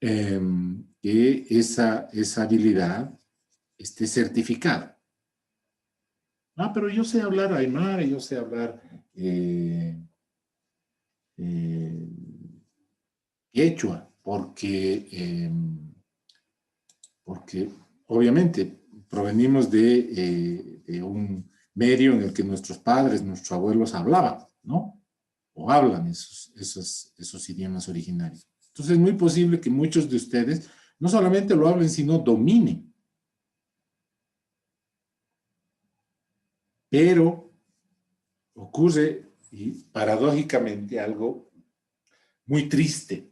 que esa habilidad esté certificada. Ah, pero yo sé hablar aymara, yo sé hablar quechua, porque obviamente provenimos de un medio en el que nuestros padres, nuestros abuelos hablaban, ¿no? O hablan esos idiomas originarios. Entonces es muy posible que muchos de ustedes no solamente lo hablen, sino dominen. Pero ocurre, y paradójicamente, algo muy triste,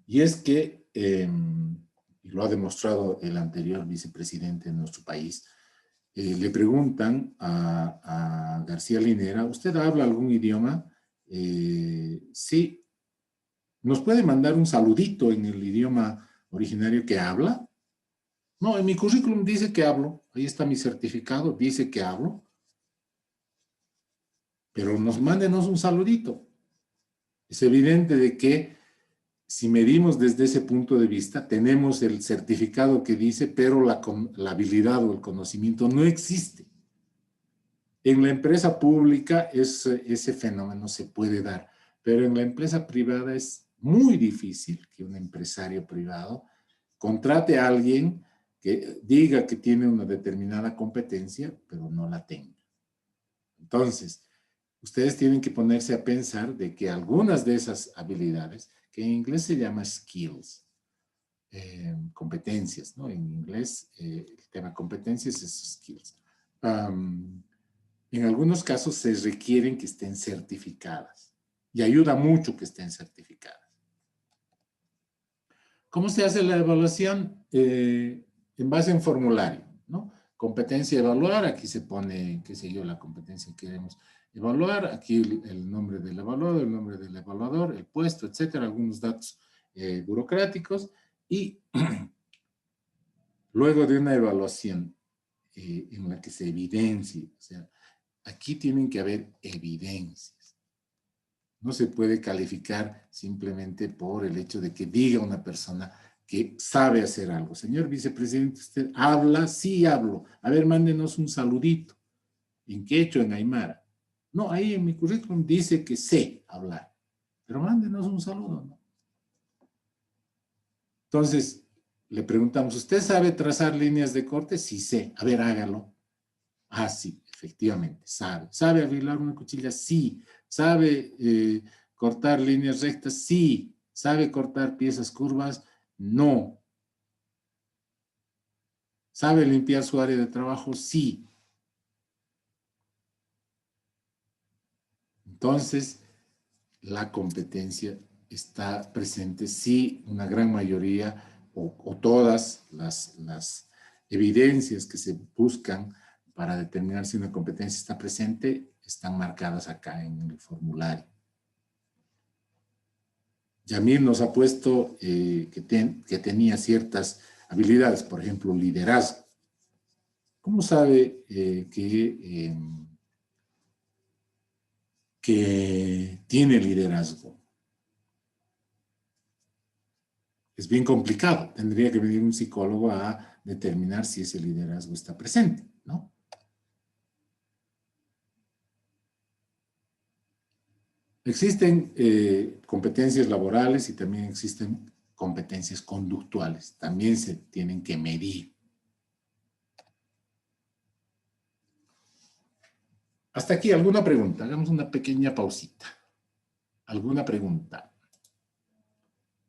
y es que, y lo ha demostrado el anterior vicepresidente de nuestro país, le preguntan a García Linera, ¿usted habla algún idioma? Sí. ¿Nos puede mandar un saludito en el idioma originario que habla? No, en mi currículum dice que hablo, ahí está mi certificado, dice que hablo, pero mándenos un saludito. Es evidente de que si medimos desde ese punto de vista, tenemos el certificado que dice, pero la habilidad o el conocimiento no existe. En la empresa pública ese fenómeno se puede dar, pero en la empresa privada es muy difícil que un empresario privado contrate a alguien que diga que tiene una determinada competencia, pero no la tenga. Entonces, ustedes tienen que ponerse a pensar de que algunas de esas habilidades, que en inglés se llama skills, competencias, ¿no? En inglés el tema competencias es skills. En algunos casos se requieren que estén certificadas y ayuda mucho que estén certificadas. ¿Cómo se hace la evaluación? En base a un formulario, ¿no? Competencia evaluar, aquí se pone, qué sé yo, la competencia que queremos evaluar, aquí el nombre del evaluador, el nombre del evaluador, el puesto, etcétera, algunos datos burocráticos, y luego de una evaluación en la que se evidencie, o sea, aquí tienen que haber evidencias. No se puede calificar simplemente por el hecho de que diga una persona que sabe hacer algo. Señor vicepresidente, ¿usted habla? Sí hablo. A ver, mándenos un saludito. ¿En quechua, en aymara? No, ahí en mi currículum dice que sé hablar. Pero mándenos un saludo, ¿no? Entonces, le preguntamos, ¿usted sabe trazar líneas de corte? Sí sé. A ver, hágalo. Ah, sí, efectivamente, sabe. ¿Sabe afilar una cuchilla? Sí. ¿Sabe cortar líneas rectas? Sí. ¿Sabe cortar piezas curvas? No. ¿Sabe limpiar su área de trabajo? Sí. Entonces, la competencia está presente. Sí, una gran mayoría o todas las evidencias que se buscan para determinar si una competencia está presente están marcadas acá en el formulario. Yamir nos ha puesto que tenía ciertas habilidades, por ejemplo, liderazgo. ¿Cómo sabe que tiene liderazgo? Es bien complicado. Tendría que venir un psicólogo a determinar si ese liderazgo está presente, ¿no? Existen competencias laborales y también existen competencias conductuales. También se tienen que medir. Hasta aquí, ¿alguna pregunta? Hagamos una pequeña pausita. ¿Alguna pregunta?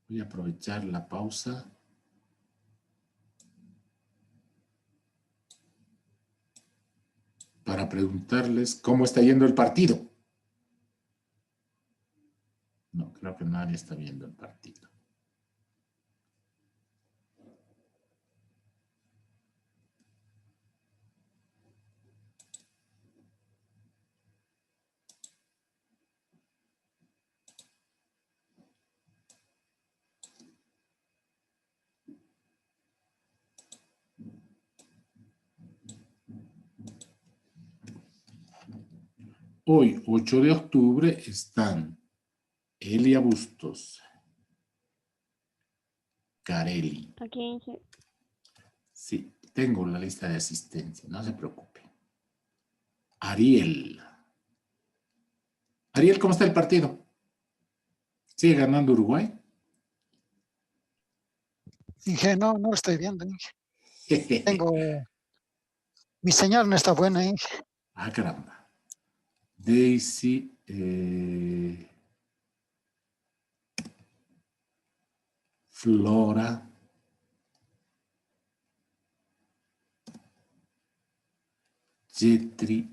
Voy a aprovechar la pausa para preguntarles cómo está yendo el partido. No, creo que que nadie está viendo el partido. Hoy, 8 de octubre, están Elia Bustos, Carelli. Aquí. Sí, tengo la lista de asistencia, no se preocupe. Ariel. Ariel, ¿cómo está el partido? ¿Sigue ganando Uruguay? Inge, no lo estoy viendo, Inge. Mi señal no está buena, Inge. Ah, caramba. Daisy, Flora, Jetri.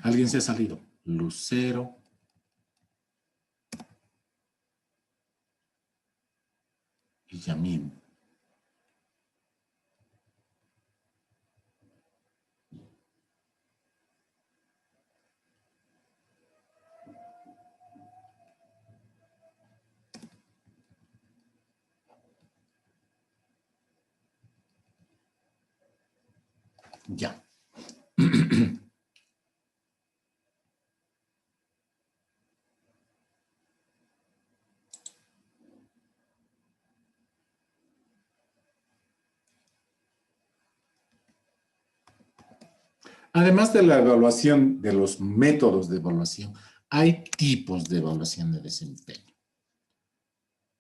Alguien se ha salido. Lucero. Y Yamil. Ya. Además de la evaluación, de los métodos de evaluación, hay tipos de evaluación de desempeño.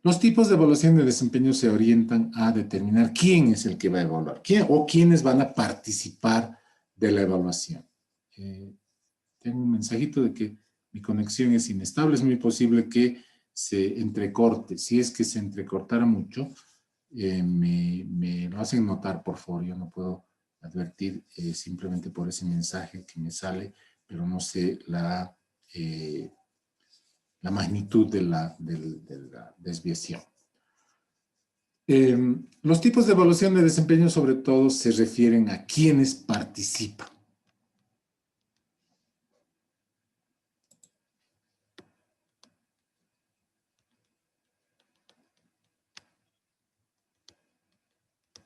Los tipos de evaluación de desempeño se orientan a determinar quién es el que va a evaluar, quién o quiénes van a participar de la evaluación. Tengo un mensajito de que mi conexión es inestable, es muy posible que se entrecorte. Si es que se entrecortara mucho, me lo hacen notar, por favor. Yo no puedo advertir simplemente por ese mensaje que me sale, pero no sé la magnitud de la desviación. Los tipos de evaluación de desempeño sobre todo se refieren a quienes participan.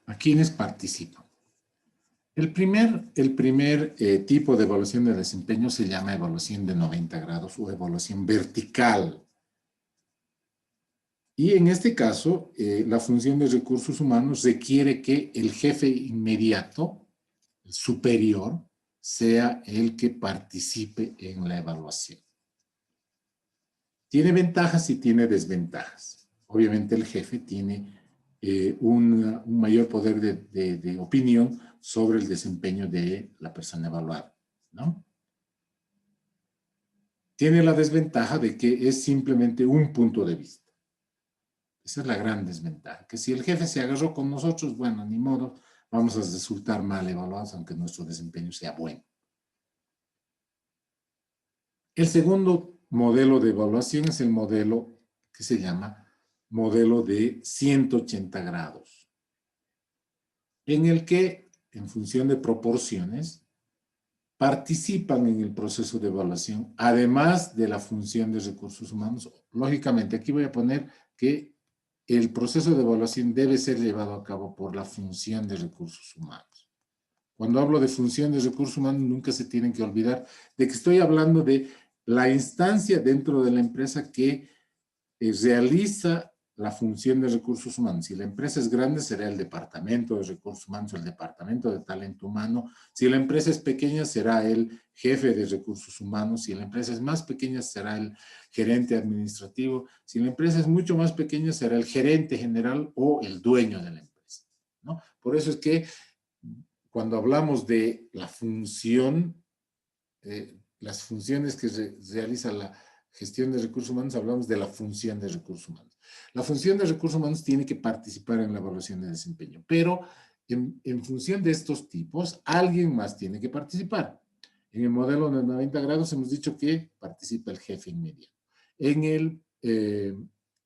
A quienes participan. El primer tipo de evaluación de desempeño se llama evaluación de 90 grados o evaluación vertical. Y en este caso, la función de recursos humanos requiere que el jefe inmediato, el superior, sea el que participe en la evaluación. Tiene ventajas y tiene desventajas. Obviamente el jefe tiene un mayor poder de opinión sobre el desempeño de la persona evaluada, ¿no? Tiene la desventaja de que es simplemente un punto de vista. Esa es la gran desventaja, que si el jefe se agarró con nosotros, bueno, ni modo, vamos a resultar mal evaluados, aunque nuestro desempeño sea bueno. El segundo modelo de evaluación es el modelo que se llama modelo de 180 grados, en el que, en función de proporciones, participan en el proceso de evaluación, además de la función de recursos humanos. Lógicamente, aquí voy a poner que el proceso de evaluación debe ser llevado a cabo por la función de recursos humanos. Cuando hablo de función de recursos humanos, nunca se tienen que olvidar de que estoy hablando de la instancia dentro de la empresa que realiza la función de recursos humanos. Si la empresa es grande, será el departamento de recursos humanos, el departamento de talento humano. Si la empresa es pequeña, será el jefe de recursos humanos. Si la empresa es más pequeña, será el gerente administrativo. Si la empresa es mucho más pequeña, será el gerente general o el dueño de la empresa, ¿no? Por eso es que cuando hablamos de la función, las funciones que realiza la gestión de recursos humanos, hablamos de la función de recursos humanos. La función de recursos humanos tiene que participar en la evaluación de desempeño, pero en función de estos tipos, alguien más tiene que participar. En el modelo de 90 grados hemos dicho que participa el jefe inmediato. En el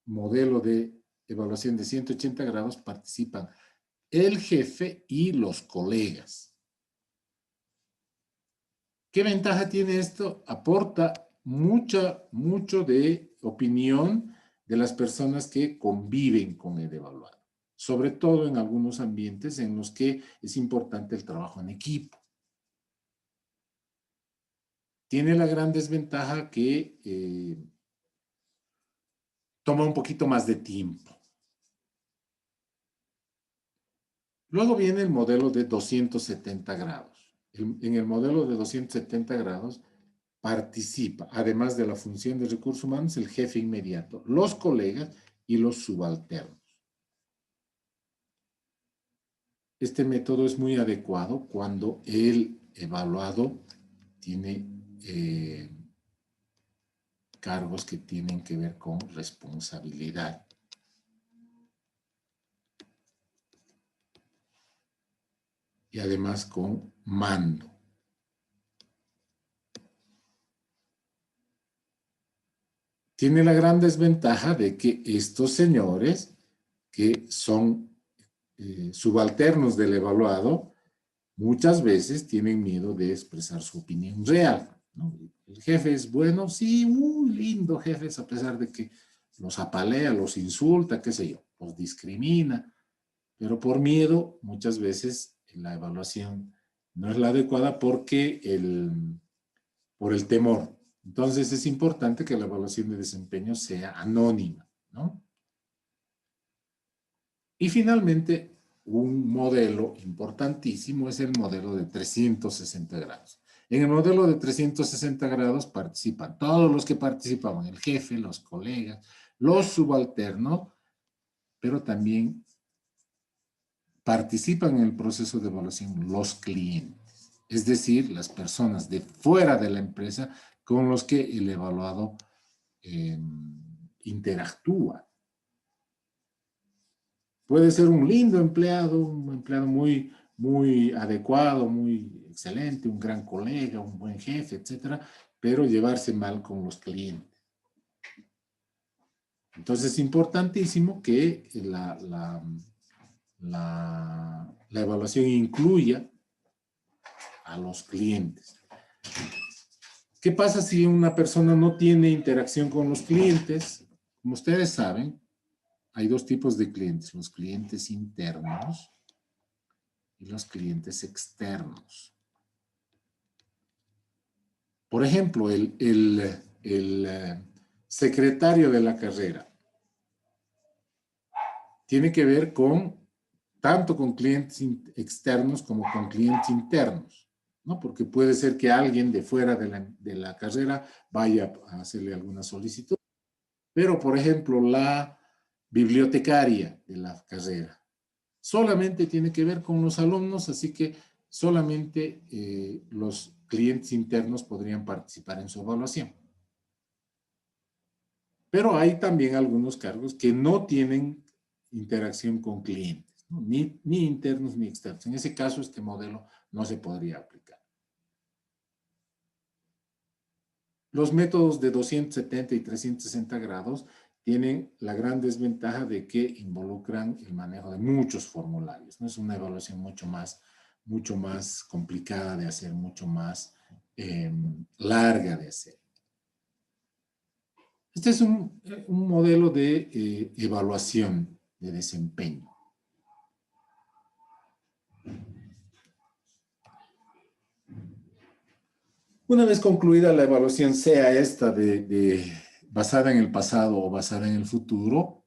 modelo de evaluación de 180 grados participan el jefe y los colegas. ¿Qué ventaja tiene esto? Aporta mucho de opinión de las personas que conviven con el evaluado, sobre todo en algunos ambientes en los que es importante el trabajo en equipo. Tiene la gran desventaja que toma un poquito más de tiempo. Luego viene el modelo de 270 grados. En el modelo de 270 grados participa, además de la función de recursos humanos, el jefe inmediato, los colegas y los subalternos. Este método es muy adecuado cuando el evaluado tiene cargos que tienen que ver con responsabilidad. Y además con mando. Tiene la gran desventaja de que estos señores, que son subalternos del evaluado, muchas veces tienen miedo de expresar su opinión real, ¿no? El jefe es bueno, sí, muy lindo jefe, a pesar de que los apalea, los insulta, qué sé yo, los discrimina, pero por miedo muchas veces la evaluación no es la adecuada porque por el temor. Entonces es importante que la evaluación de desempeño sea anónima, ¿no? Y finalmente, un modelo importantísimo es el modelo de 360 grados. En el modelo de 360 grados participan todos los que participaban, el jefe, los colegas, los subalternos, pero también participan en el proceso de evaluación los clientes, es decir, las personas de fuera de la empresa con los que el evaluado interactúa. Puede ser un lindo empleado, un empleado muy adecuado, muy excelente, un gran colega, un buen jefe, etcétera, pero llevarse mal con los clientes. Entonces es importantísimo que la evaluación incluya a los clientes. ¿Qué pasa si una persona no tiene interacción con los clientes? Como ustedes saben, hay dos tipos de clientes, los clientes internos y los clientes externos. Por ejemplo, el secretario de la carrera tiene que ver tanto con clientes externos como con clientes internos, ¿no? Porque puede ser que alguien de fuera de la carrera vaya a hacerle alguna solicitud. Pero, por ejemplo, la bibliotecaria de la carrera solamente tiene que ver con los alumnos, así que solamente los clientes internos podrían participar en su evaluación. Pero hay también algunos cargos que no tienen interacción con clientes, ¿no? Ni internos ni externos. En ese caso, este modelo no se podría aplicar. Los métodos de 270 y 360 grados tienen la gran desventaja de que involucran el manejo de muchos formularios, ¿no? Es una evaluación mucho más complicada de hacer, mucho más larga de hacer. Este es un modelo de evaluación de desempeño. Una vez concluida la evaluación, sea esta basada en el pasado o basada en el futuro,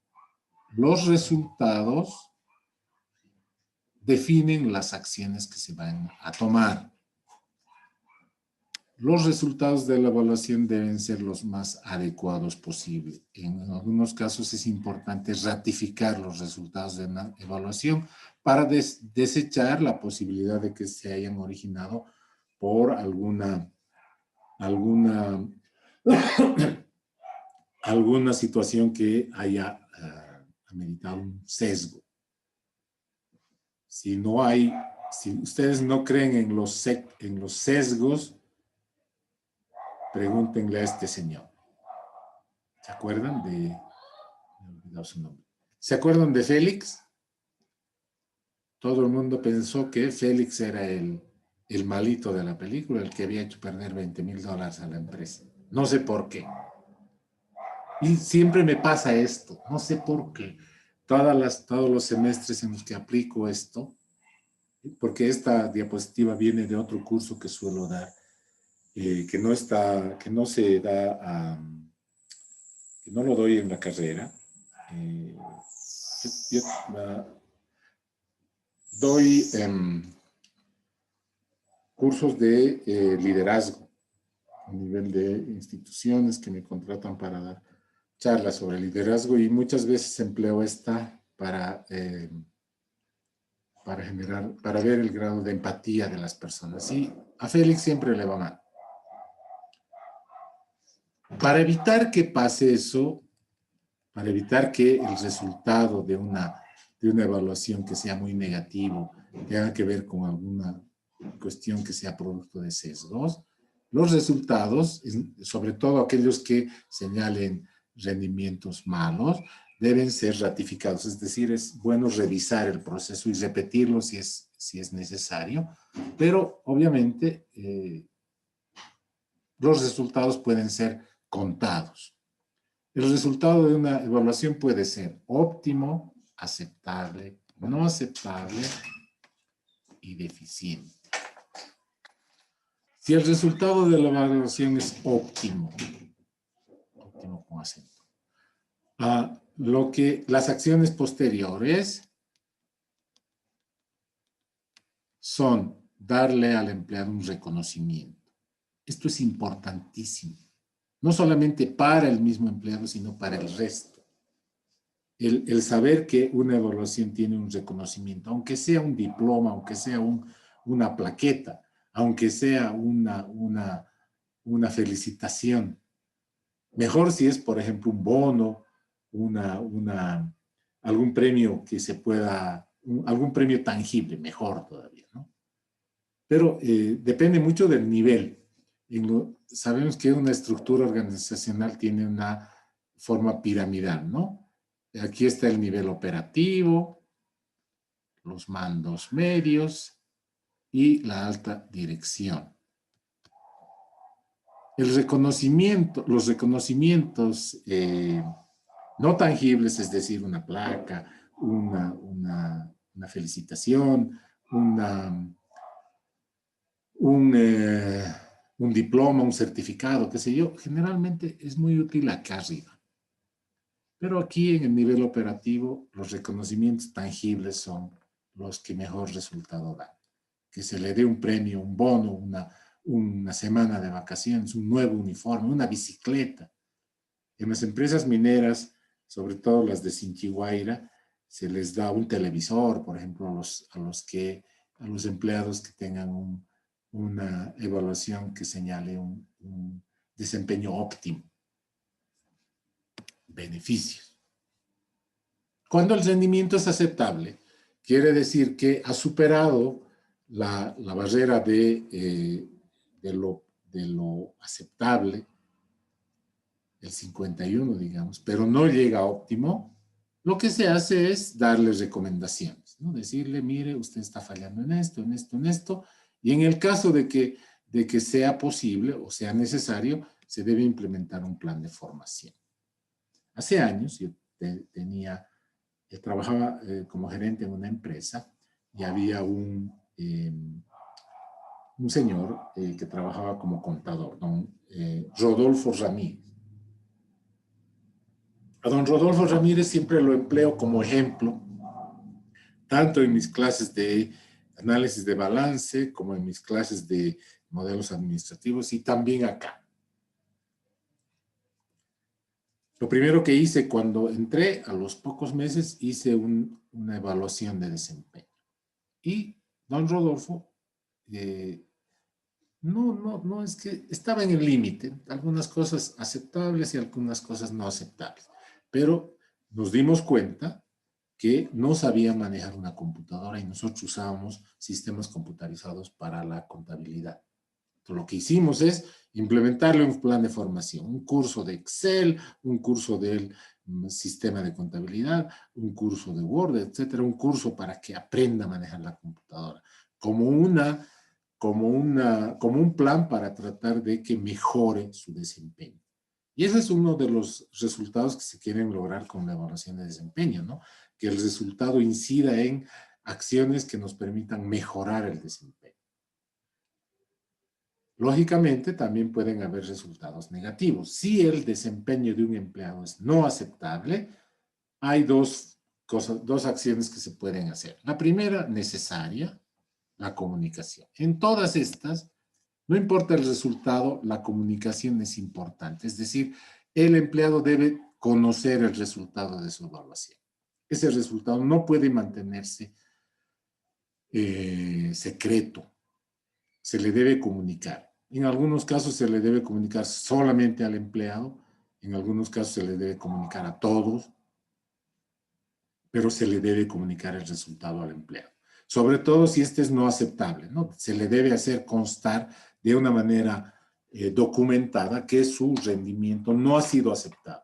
los resultados definen las acciones que se van a tomar. Los resultados de la evaluación deben ser los más adecuados posible. En algunos casos es importante ratificar los resultados de una evaluación para desechar la posibilidad de que se hayan originado por alguna situación que haya ameritado un sesgo. Si ustedes no creen en los sesgos, pregúntenle a este señor. ¿Se acuerdan de... Me he olvidado su nombre. ¿Se acuerdan de Félix? Todo el mundo pensó que Félix era el malito de la película, el que había hecho perder $20,000 a la empresa. No sé por qué. Y siempre me pasa esto, no sé por qué. Todos los semestres en los que aplico esto, porque esta diapositiva viene de otro curso que suelo dar, que no se da, que no lo doy en la carrera. Yo doy cursos de liderazgo a nivel de instituciones que me contratan para dar charlas sobre liderazgo y muchas veces empleo esta para ver el grado de empatía de las personas. Y a Félix siempre le va mal. Para evitar que pase eso, para evitar que el resultado de una evaluación que sea muy negativo, tenga que ver con alguna cuestión que sea producto de sesgos, los resultados, sobre todo aquellos que señalen rendimientos malos, deben ser ratificados. Es decir, es bueno revisar el proceso y repetirlo si es necesario, pero obviamente los resultados pueden ser contados. El resultado de una evaluación puede ser óptimo, aceptable, no aceptable y deficiente. Si el resultado de la evaluación es óptimo con acento, las acciones posteriores son darle al empleado un reconocimiento. Esto es importantísimo, no solamente para el mismo empleado, sino para el resto. El saber que una evaluación tiene un reconocimiento, aunque sea un diploma, aunque sea una plaqueta, aunque sea una felicitación. Mejor si es, por ejemplo, un bono, algún premio que se pueda, algún premio tangible, mejor todavía, ¿no? Pero depende mucho del nivel. Sabemos que una estructura organizacional tiene una forma piramidal, ¿no? Aquí está el nivel operativo, los mandos medios y la alta dirección. Los reconocimientos no tangibles, es decir, una placa, una felicitación, un diploma, un certificado, qué sé yo, generalmente es muy útil acá arriba. Pero aquí en el nivel operativo, los reconocimientos tangibles son los que mejor resultado dan. Que se le dé un premio, un bono, una semana de vacaciones, un nuevo uniforme, una bicicleta. En las empresas mineras, sobre todo las de Sinchihuayra, se les da un televisor, por ejemplo, a los empleados que tengan una evaluación que señale un desempeño óptimo. Beneficios. Cuando el rendimiento es aceptable, quiere decir que ha superado la barrera de lo aceptable, el 51, digamos, pero no llega a óptimo, lo que se hace es darle recomendaciones, ¿no? Decirle, mire, usted está fallando en esto, en esto, en esto, y en el caso de que sea posible o sea necesario, se debe implementar un plan de formación. Hace años yo trabajaba como gerente en una empresa y había un señor que trabajaba como contador, don Rodolfo Ramírez. A don Rodolfo Ramírez siempre lo empleo como ejemplo, tanto en mis clases de análisis de balance como en mis clases de modelos administrativos y también acá. Lo primero que hice cuando entré, a los pocos meses, hice una evaluación de desempeño. Y don Rodolfo, no es que estaba en el límite, algunas cosas aceptables y algunas cosas no aceptables. Pero nos dimos cuenta que no sabía manejar una computadora y nosotros usábamos sistemas computarizados para la contabilidad. Entonces, lo que hicimos es implementarle un plan de formación, un curso de Excel, un curso del sistema de contabilidad, un curso de Word, etcétera, un curso para que aprenda a manejar la computadora, como un plan para tratar de que mejore su desempeño. Y ese es uno de los resultados que se quieren lograr con la evaluación de desempeño, ¿no? Que el resultado incida en acciones que nos permitan mejorar el desempeño. Lógicamente, también pueden haber resultados negativos. Si el desempeño de un empleado es no aceptable, hay dos acciones que se pueden hacer. La primera, necesaria, la comunicación. En todas estas, no importa el resultado, la comunicación es importante. Es decir, el empleado debe conocer el resultado de su evaluación. Ese resultado no puede mantenerse secreto. Se le debe comunicar. En algunos casos se le debe comunicar solamente al empleado, en algunos casos se le debe comunicar a todos, pero se le debe comunicar el resultado al empleado. Sobre todo si este es no aceptable, ¿no? Se le debe hacer constar de una manera documentada que su rendimiento no ha sido aceptado.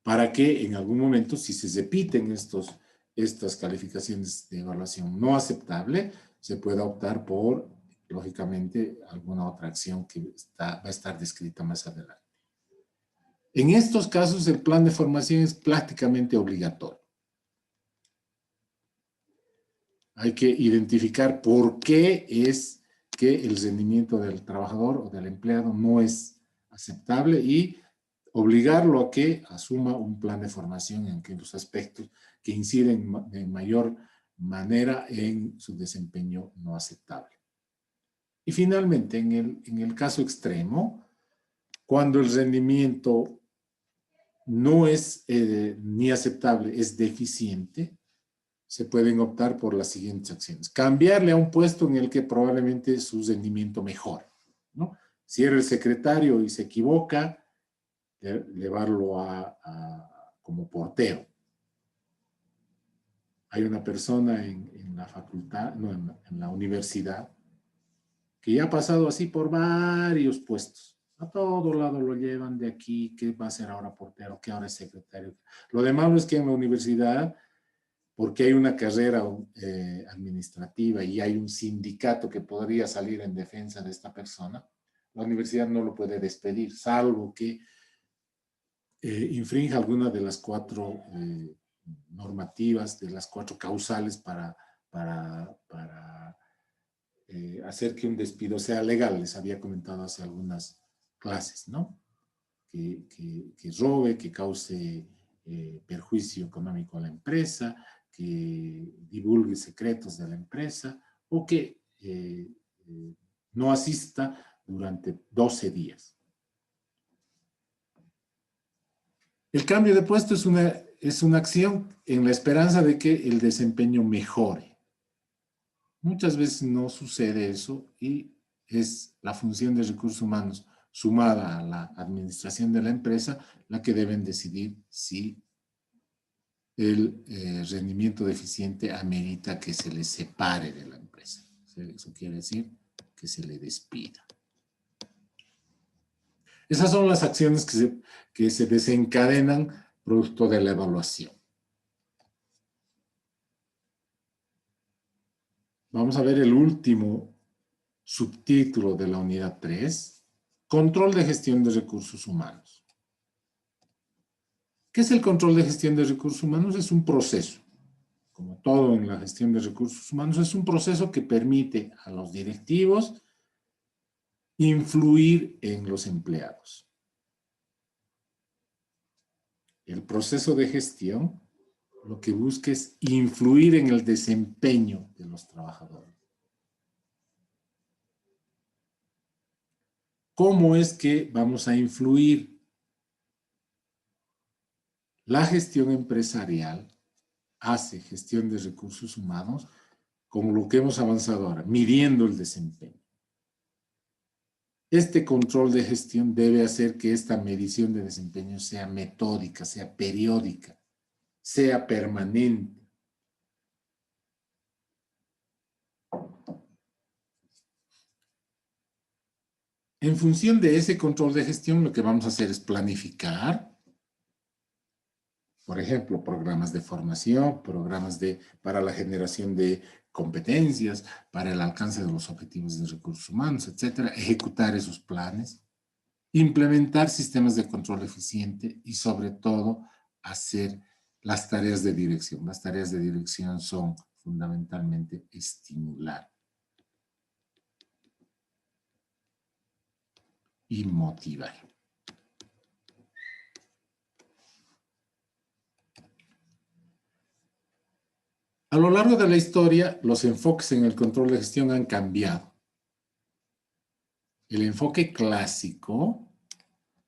Para que en algún momento, si se repiten estas calificaciones de evaluación no aceptable, se pueda optar por, lógicamente, alguna otra acción que va a estar descrita más adelante. En estos casos, el plan de formación es prácticamente obligatorio. Hay que identificar por qué es que el rendimiento del trabajador o del empleado no es aceptable y obligarlo a que asuma un plan de formación en aquellos aspectos que inciden de mayor manera en su desempeño no aceptable. Y finalmente, en el caso extremo, cuando el rendimiento no es ni aceptable, es deficiente, se pueden optar por las siguientes acciones. Cambiarle a un puesto en el que probablemente su rendimiento mejore, ¿no? Si era el secretario y se equivoca, llevarlo como portero. Hay una persona en la facultad, no, en la universidad, que ya ha pasado así por varios puestos. A todo lado lo llevan de aquí, ¿qué va a ser ahora portero? ¿Qué ahora es secretario? Lo de malo es que en la universidad, porque hay una carrera administrativa y hay un sindicato que podría salir en defensa de esta persona, la universidad no lo puede despedir, salvo que infringe alguna de las 4 normativas, de las 4 causales para hacer que un despido sea legal. Les había comentado hace algunas clases, ¿no? Que robe, que cause perjuicio económico a la empresa, que divulgue secretos de la empresa o que no asista durante 12 días. El cambio de puesto es una acción en la esperanza de que el desempeño mejore. Muchas veces no sucede eso y es la función de recursos humanos sumada a la administración de la empresa la que deben decidir si el rendimiento deficiente amerita que se le separe de la empresa. Eso quiere decir que se le despida. Esas son las acciones que se desencadenan producto de la evaluación. Vamos a ver el último subtítulo de la unidad 3, control de gestión de recursos humanos. ¿Qué es el control de gestión de recursos humanos? Es un proceso, como todo en la gestión de recursos humanos, es un proceso que permite a los directivos influir en los empleados. El proceso de gestión lo que busca es influir en el desempeño de los trabajadores. ¿Cómo es que vamos a influir? La gestión empresarial hace gestión de recursos humanos como lo que hemos avanzado ahora, midiendo el desempeño. Este control de gestión debe hacer que esta medición de desempeño sea metódica, sea periódica, sea permanente. En función de ese control de gestión, lo que vamos a hacer es planificar, por ejemplo, programas de formación, para la generación de competencias, para el alcance de los objetivos de recursos humanos, etcétera, ejecutar esos planes, implementar sistemas de control eficiente y, sobre todo, hacer las tareas de dirección. Las tareas de dirección son fundamentalmente estimular y motivar. A lo largo de la historia, los enfoques en el control de gestión han cambiado. El enfoque clásico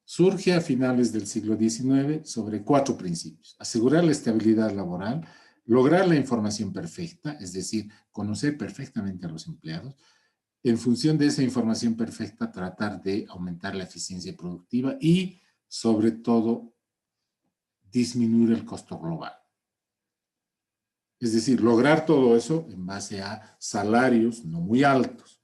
surge a finales del siglo XIX sobre 4 principios. Asegurar la estabilidad laboral, lograr la información perfecta, es decir, conocer perfectamente a los empleados. En función de esa información perfecta, tratar de aumentar la eficiencia productiva y, sobre todo, disminuir el costo global. Es decir, lograr todo eso en base a salarios no muy altos.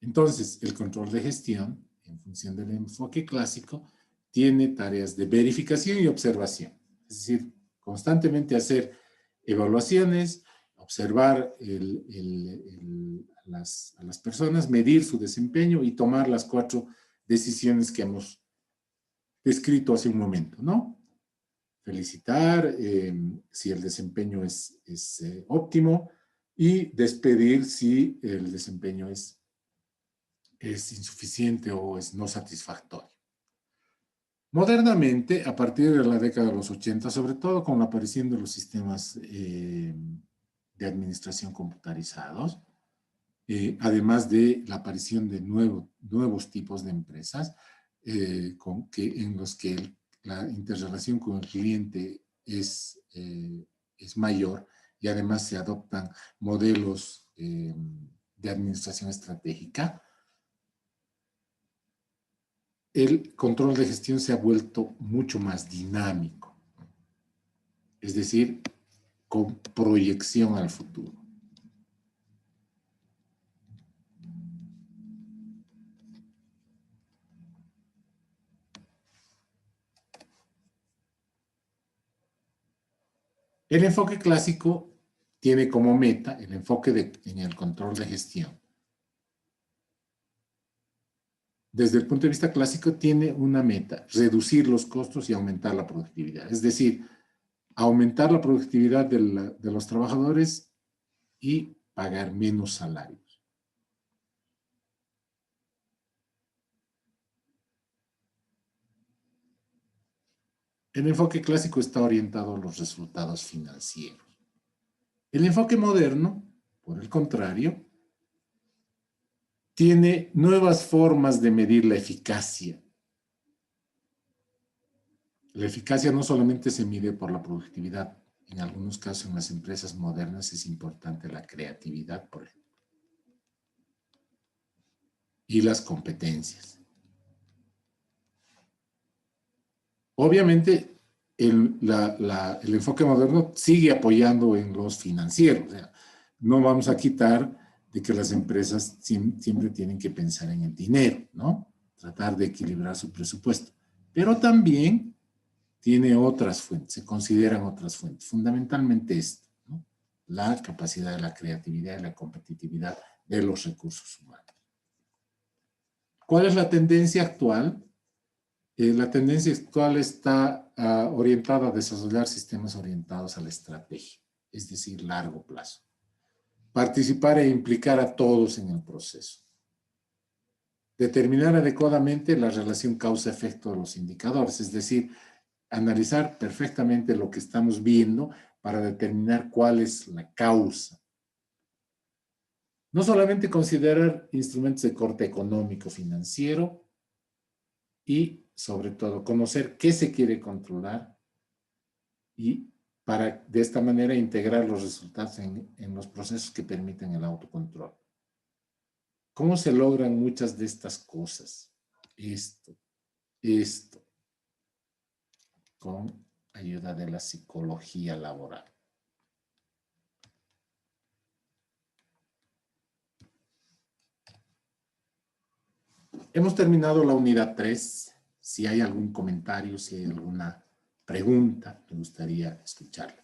Entonces, el control de gestión, en función del enfoque clásico, tiene tareas de verificación y observación. Es decir, constantemente hacer evaluaciones, observar a las personas, medir su desempeño y tomar las 4 decisiones que hemos descrito hace un momento, ¿no? Felicitar si el desempeño es óptimo y despedir si el desempeño es insuficiente o es no satisfactorio. Modernamente, a partir de la década de los 80, sobre todo con la aparición de los sistemas de administración computarizados, además de la aparición de nuevos tipos de empresas en los que la interrelación con el cliente es mayor y además se adoptan modelos de administración estratégica, el control de gestión se ha vuelto mucho más dinámico, es decir, con proyección al futuro. El enfoque clásico tiene como meta el enfoque en el control de gestión. Desde el punto de vista clásico tiene una meta, reducir los costos y aumentar la productividad. Es decir, aumentar la productividad de los trabajadores y pagar menos salarios. El enfoque clásico está orientado a los resultados financieros. El enfoque moderno, por el contrario, tiene nuevas formas de medir la eficacia. La eficacia no solamente se mide por la productividad. En algunos casos, en las empresas modernas es importante la creatividad, por ejemplo, y las competencias. Obviamente, el enfoque moderno sigue apoyando en los financieros. O sea, no vamos a quitar de que las empresas siempre tienen que pensar en el dinero, ¿no? Tratar de equilibrar su presupuesto. Pero también tiene otras fuentes, se consideran otras fuentes. Fundamentalmente esto, ¿no? La capacidad de la creatividad y la competitividad de los recursos humanos. ¿Cuál es la tendencia actual? La tendencia actual está orientada a desarrollar sistemas orientados a la estrategia, es decir, largo plazo. Participar e implicar a todos en el proceso. Determinar adecuadamente la relación causa-efecto de los indicadores, es decir, analizar perfectamente lo que estamos viendo para determinar cuál es la causa. No solamente considerar instrumentos de corte económico, financiero y, sobre todo, conocer qué se quiere controlar y para, de esta manera, integrar los resultados en los procesos que permiten el autocontrol. ¿Cómo se logran muchas de estas cosas? Esto, con ayuda de la psicología laboral. Hemos terminado la unidad 3. Si hay algún comentario, si hay alguna pregunta, me gustaría escucharla.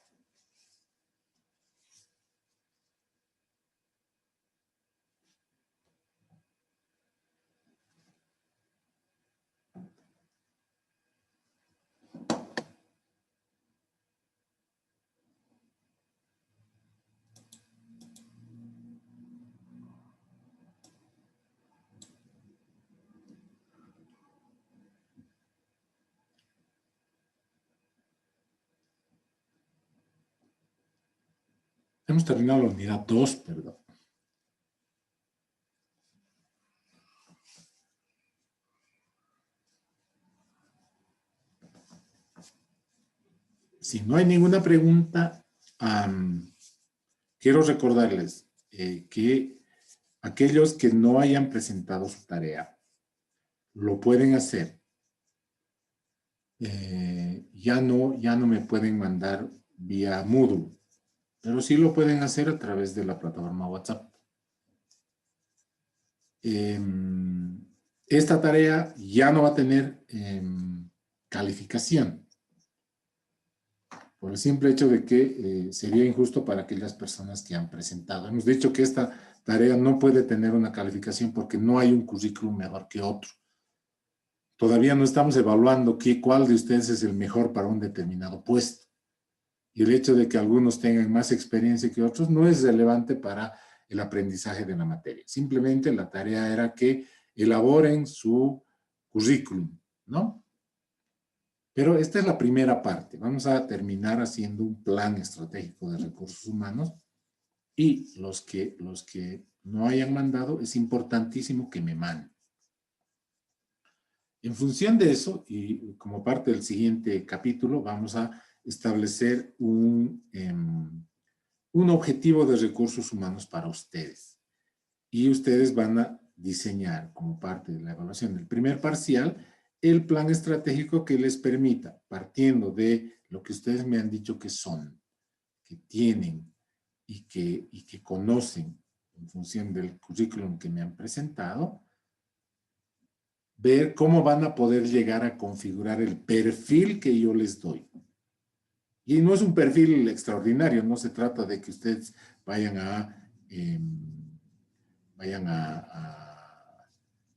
Hemos terminado la unidad 2, perdón. Si no hay ninguna pregunta, quiero recordarles que aquellos que no hayan presentado su tarea lo pueden hacer. Ya no me pueden mandar vía Moodle, pero sí lo pueden hacer a través de la plataforma WhatsApp. Esta tarea ya no va a tener calificación, por el simple hecho de que sería injusto para aquellas personas que han presentado. Hemos dicho que esta tarea no puede tener una calificación porque no hay un currículum mejor que otro. Todavía no estamos evaluando cuál de ustedes es el mejor para un determinado puesto. Y el hecho de que algunos tengan más experiencia que otros no es relevante para el aprendizaje de la materia. Simplemente la tarea era que elaboren su currículum, ¿no? Pero esta es la primera parte. Vamos a terminar haciendo un plan estratégico de recursos humanos y los que no hayan mandado, es importantísimo que me manden. En función de eso, y como parte del siguiente capítulo, vamos a establecer un objetivo de recursos humanos para ustedes. Y ustedes van a diseñar, como parte de la evaluación del primer parcial, el plan estratégico que les permita, partiendo de lo que ustedes me han dicho que son, que tienen y que conocen en función del currículum que me han presentado, ver cómo van a poder llegar a configurar el perfil que yo les doy. Y no es un perfil extraordinario, no se trata de que ustedes vayan a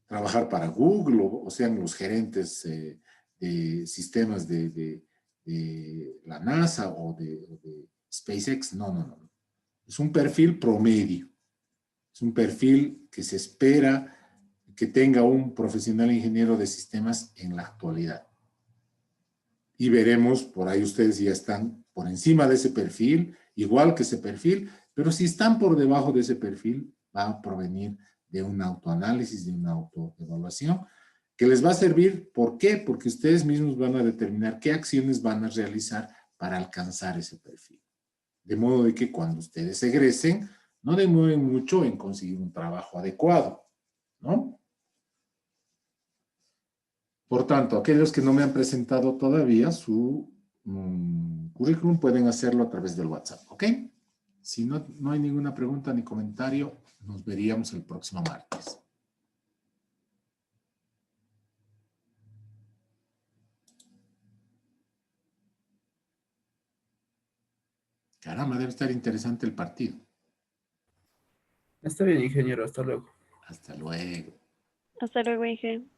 trabajar para Google o sean los gerentes de sistemas de la NASA o de SpaceX. No. Es un perfil promedio. Es un perfil que se espera que tenga un profesional ingeniero de sistemas en la actualidad. Y veremos, por ahí ustedes ya están por encima de ese perfil, igual que ese perfil, pero si están por debajo de ese perfil, va a provenir de un autoanálisis, de una autoevaluación, que les va a servir. ¿Por qué? Porque ustedes mismos van a determinar qué acciones van a realizar para alcanzar ese perfil. De modo de que cuando ustedes egresen, no demoren mucho en conseguir un trabajo adecuado, ¿no? Por tanto, aquellos que no me han presentado todavía su currículum pueden hacerlo a través del WhatsApp, ¿ok? Si no hay ninguna pregunta ni comentario, nos veríamos el próximo martes. Caramba, debe estar interesante el partido. Está bien, ingeniero. Hasta luego. Hasta luego. Hasta luego, Inge.